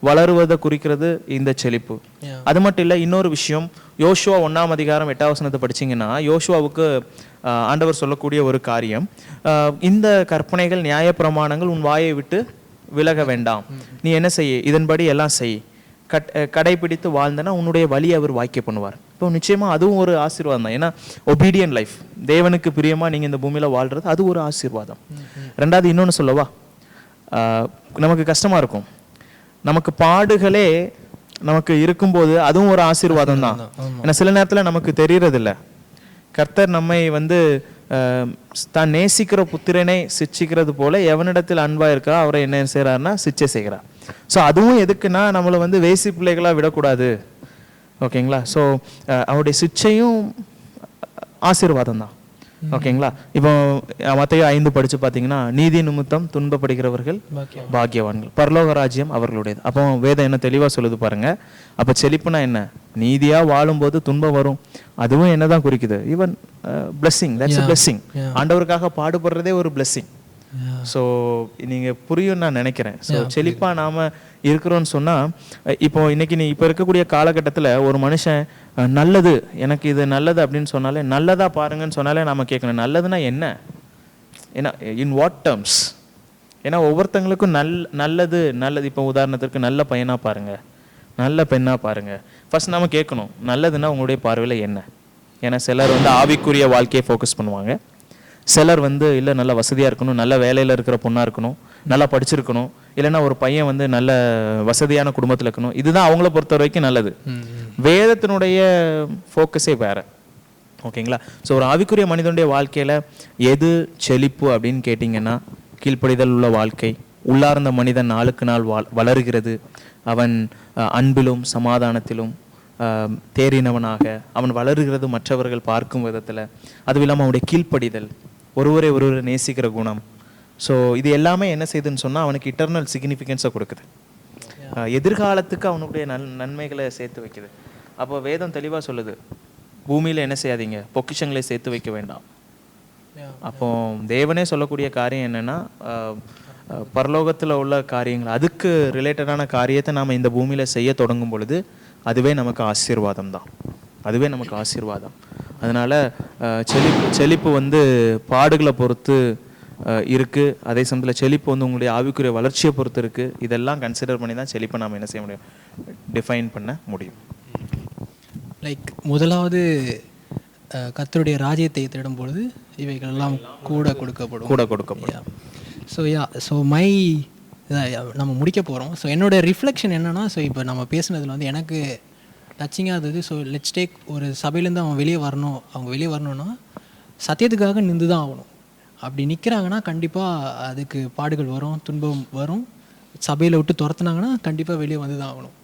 வளருவதை குறிக்கிறது இந்த செழிப்பு. அது மட்டும் இல்லை, இன்னொரு விஷயம், யோசுவா 1ஆம் அதிகாரம் 8ஆம் வசனத்தை படிச்சிங்கன்னா யோசுவாவுக்கு ஆண்டவர் சொல்லக்கூடிய ஒரு காரியம், இந்த கற்பனைகள் நியாயப்பிரமாணங்கள் உன் வாயை விட்டு விலக வேண்டாம், நீ என்ன செய்ய, இதன்படி எல்லாம் செய், கடைபிடித்து வாழ்ந்தனா உன்னுடைய வழி அவர் வாய்க்க பண்ணுவார். இப்போ நிச்சயமாக அதுவும் ஒரு ஆசீர்வாதம் தான். ஏன்னா ஒபீடியன் லைஃப், தேவனுக்கு பிரியமாக நீங்கள் இந்த பூமியில் வாழ்கிறது, அது ஒரு ஆசீர்வாதம். ரெண்டாவது இன்னொன்று சொல்லவா, நமக்கு கஷ்டமாக இருக்கும், நமக்கு பாடுகளே நமக்கு இருக்கும்போது அதுவும் ஒரு ஆசீர்வாதம் தான். ஏன்னா சில நேரத்தில் நமக்கு தெரியறதில்ல. கர்த்தர் நம்மை வந்து தான் நேசிக்கிற புத்திரனை சிச்சிக்கிறது போல எவனிடத்தில் அன்பா இருக்கா அவரை என்ன செய்கிறாருன்னா சிச்சை செய்கிறார். ஸோ அதுவும் எதுக்குன்னா நம்மளை வந்து வேசி பிள்ளைகளாக விடக்கூடாது. ஓகேங்களா? ஸோ அவருடைய சிச்சையும் ஆசீர்வாதம் தான். ஓகேங்களா? இப்போ மத்தேயு 5 படிச்சு பார்த்தீங்கன்னா, நீதி நிமித்தம் துன்பப்படுகிறவர்கள் பாக்கியவான்கள், பரலோக ராஜ்யம் அவர்களுடையது. அப்போ வேதம் என்ன தெளிவாக சொல்லுது பாருங்க. அப்போ செழிப்புனா என்ன? நீதியா வாழும்போது துன்பம் வரும், அதுவும் என்னதான் குறிக்குது? Even blessing, that's a blessing. ஆண்டவருக்காக பாடுபடுறதே ஒரு பிளெஸ்ஸிங். ஸோ நீங்கள் புரியும் நான் நினைக்கிறேன். ஸோ செழிப்பாக நாம் இருக்கிறோன்னு சொன்னால், இப்போ இன்னைக்கு இப்போ இருக்கக்கூடிய காலகட்டத்தில் ஒரு மனுஷன் நல்லது, எனக்கு இது நல்லது அப்படின்னு சொன்னாலே, நல்லதா பாருங்கன்னு சொன்னாலே நாம் கேட்கணும், நல்லதுன்னா என்ன? ஏன்னா இன் வாட் டேர்ம்ஸ்? ஏன்னா ஒவ்வொருத்தங்களுக்கும் நல்லது. இப்போ உதாரணத்திற்கு நல்ல பையனாக பாருங்கள், நல்ல பெண்ணாக பாருங்கள். ஃபர்ஸ்ட் நம்ம கேட்கணும், நல்லதுன்னா உங்களுடைய பார்வையில் என்ன? ஏன்னா சிலர் வந்து ஆவிக்குரிய வாழ்க்கையை ஃபோக்கஸ் பண்ணுவாங்க, சிலர் வந்து இல்லை நல்ல வசதியாக இருக்கணும், நல்ல வேலையில் இருக்கிற பொண்ணாக இருக்கணும், நல்லா படிச்சிருக்கணும், இல்லைன்னா ஒரு பையன் வந்து நல்ல வசதியான குடும்பத்தில் இருக்கணும். இதுதான் அவங்கள பொறுத்த வரைக்கும் நல்லது. வேதத்தினுடைய ஃபோக்கஸே வேற. ஓகேங்களா? ஸோ ஒரு ஆவிக்குரிய மனிதனுடைய வாழ்க்கையில் எது செழிப்பு அப்படின்னு கேட்டிங்கன்னா, கீழ்ப்படிதல் உள்ள வாழ்க்கை, உள்ளார்ந்த மனிதன் நாளுக்கு நாள் வளருகிறது, அவன் அன்பிலும் சமாதானத்திலும் தேறினவனாக அவன் வளருகிறது மற்றவர்கள் பார்க்கும் விதத்தில். அதுவும் இல்லாமல் அவனுடைய கீழ்ப்படிதல், ஒருவரை நேசிக்கிற குணம். ஸோ இது எல்லாமே என்ன செய்யுதுன்னு சொன்னால் அவனுக்கு இட்டர்னல் சிக்னிஃபிகன்ஸை கொடுக்குது, எதிர்காலத்துக்கு அவனுடைய நன்மைகளை சேர்த்து வைக்குது. அப்போ வேதம் தெளிவாக சொல்லுது, பூமியில் என்ன செய்யாதீங்க, பொக்கிஷங்களை சேர்த்து வைக்க வேண்டாம். அப்போ தேவனே சொல்லக்கூடிய காரியம் என்னென்னா, பரலோகத்தில் உள்ள காரியங்கள், அதுக்கு ரிலேட்டடான காரியத்தை நாம் இந்த பூமியில் செய்ய தொடங்கும் பொழுது அதுவே நமக்கு ஆசீர்வாதம் தான். அதுவே நமக்கு ஆசீர்வாதம். அதனால் செழிப்பு வந்து பாடுகளை பொறுத்து இருக்குது. அதே சமயத்தில் செழிப்பு வந்து உங்களுடைய ஆவிக்குரிய வளர்ச்சியை பொறுத்து இருக்குது. இதெல்லாம் கன்சிடர் பண்ணி தான் செழிப்பை நாம் என்ன செய்ய முடியும், டிஃபைன் பண்ண முடியும். லைக் முதலாவது கர்த்தருடைய ராஜ்யத்தை தேடும் பொழுது இவைகள் எல்லாம் கூட கொடுக்கப்படும். ஸோ மை நம்ம முடிக்க போகிறோம். ஸோ என்னோட ரிஃப்ளெக்ஷன் என்னென்னா, ஸோ இப்போ நம்ம பேசுனதில் வந்து எனக்கு டச்சிங்காக இருந்தது. ஸோ லெட்ஸ் டேக் ஒரு சபையிலேருந்து அவங்க வெளியே வரணும்னா சத்தியத்துக்காக நின்று தான் ஆகணும். அப்படி நிற்கிறாங்கன்னா கண்டிப்பாக அதுக்கு பாடுகள் வரும், துன்பம் வரும். சபையில் விட்டு துரத்துனாங்கன்னா கண்டிப்பாக வெளியே வந்து தான் ஆகணும்.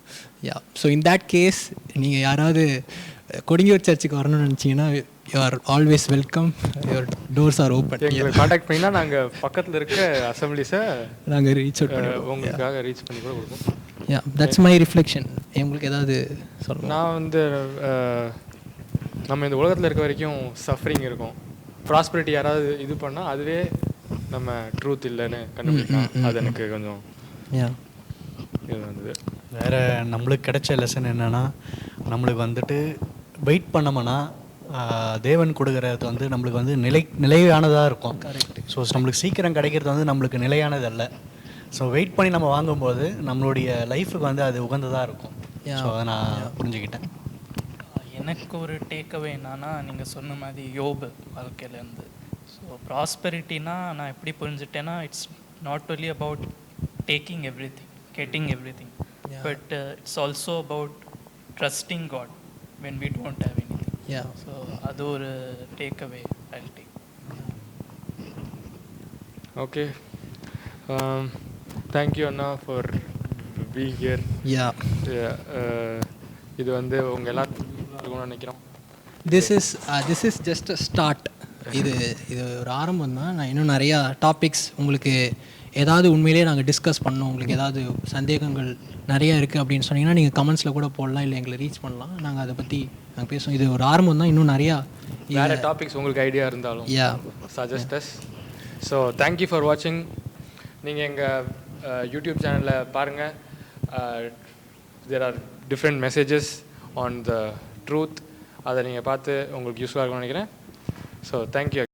ஸோ இன் தேட் கேஸ் நீங்கள் யாராவது கொடிங்கூர் சர்ச்சுக்கு வரணும்னு நினச்சிங்கன்னா, you are always welcome, your doors R open. எங்களை காண்டாக்ட் பண்ணினா நாங்கள் பக்கத்தில் இருக்க அசம்பிளிஸை நாங்கள் ரீச் அவுட் பண்ணி உங்களுக்காக ரீச் பண்ணி கூட கொடுப்போம். That's my reflection. உங்களுக்கு ஏதாவது சொல்லணும்? நான் வந்து நம்ம இந்த உலகத்தில் இருக்க வரைக்கும் சஃபரிங் இருக்கும். ப்ராஸ்பரிட்டி யாராவது இது பண்ணால் அதுவே நம்ம ட்ரூத் இல்லைன்னு கண்டுபிடிக்கலாம். அது எனக்கு கொஞ்சம் இது வந்தது. வேறு நம்மளுக்கு கிடைச்ச லெசன் என்னென்னா, நம்மளுக்கு வந்துட்டு வெயிட் பண்ணோம்னா தேவன் கொடுக்குறது வந்து நம்மளுக்கு வந்து நிலையானதாக இருக்கும். கரெக்ட். ஸோ நம்மளுக்கு சீக்கிரம் கிடைக்கிறது வந்து நம்மளுக்கு நிலையானது அல்ல. ஸோ வெயிட் பண்ணி நம்ம வாங்கும்போது நம்மளுடைய லைஃபுக்கு வந்து அது உகந்ததாக இருக்கும். ஸோ அதை நான் புரிஞ்சுக்கிட்டேன். எனக்கு ஒரு டேக்அவே என்னன்னா, நீங்கள் சொன்ன மாதிரி யோபு வாழ்க்கையிலேருந்து, ஸோ ப்ராஸ்பெரிட்டினா நான் எப்படி புரிஞ்சுட்டேன்னா, it's not only about taking everything, getting everything, but it's also about trusting God when we don't have anything. So adu or take away I'll take. Okay, thank you Anna for being here. இது வந்து உங்க எல்லாருக்கும் நினைக்கிறோம், this is just a start. இது ஒரு ஆரம்பம் தான். நான் இன்னும் நிறையா டாபிக்ஸ் உங்களுக்கு ஏதாவது உண்மையிலே நாங்கள் டிஸ்கஸ் பண்ணோம், உங்களுக்கு ஏதாவது சந்தேகங்கள் நிறையா இருக்குது அப்படின்னு சொன்னீங்கன்னா நீங்கள் கமெண்ட்ஸில் கூட போடலாம், இல்லை எங்களை ரீச் பண்ணலாம். நாங்கள் அதை பற்றி நாங்கள் பேசுவோம். இது ஒரு ஆரம்பம் தான். இன்னும் நிறையா வேறு டாபிக்ஸ் உங்களுக்கு ஐடியா இருந்தாலும் suggest us. So thank you for வாட்சிங். நீங்கள் எங்கள் யூடியூப் சேனலில் பாருங்கள். There are different messages on the truth. அதை நீங்கள் பார்த்து உங்களுக்கு யூஸ்ஃபுல்லாக இருக்கும்னு நினைக்கிறேன். So thank you.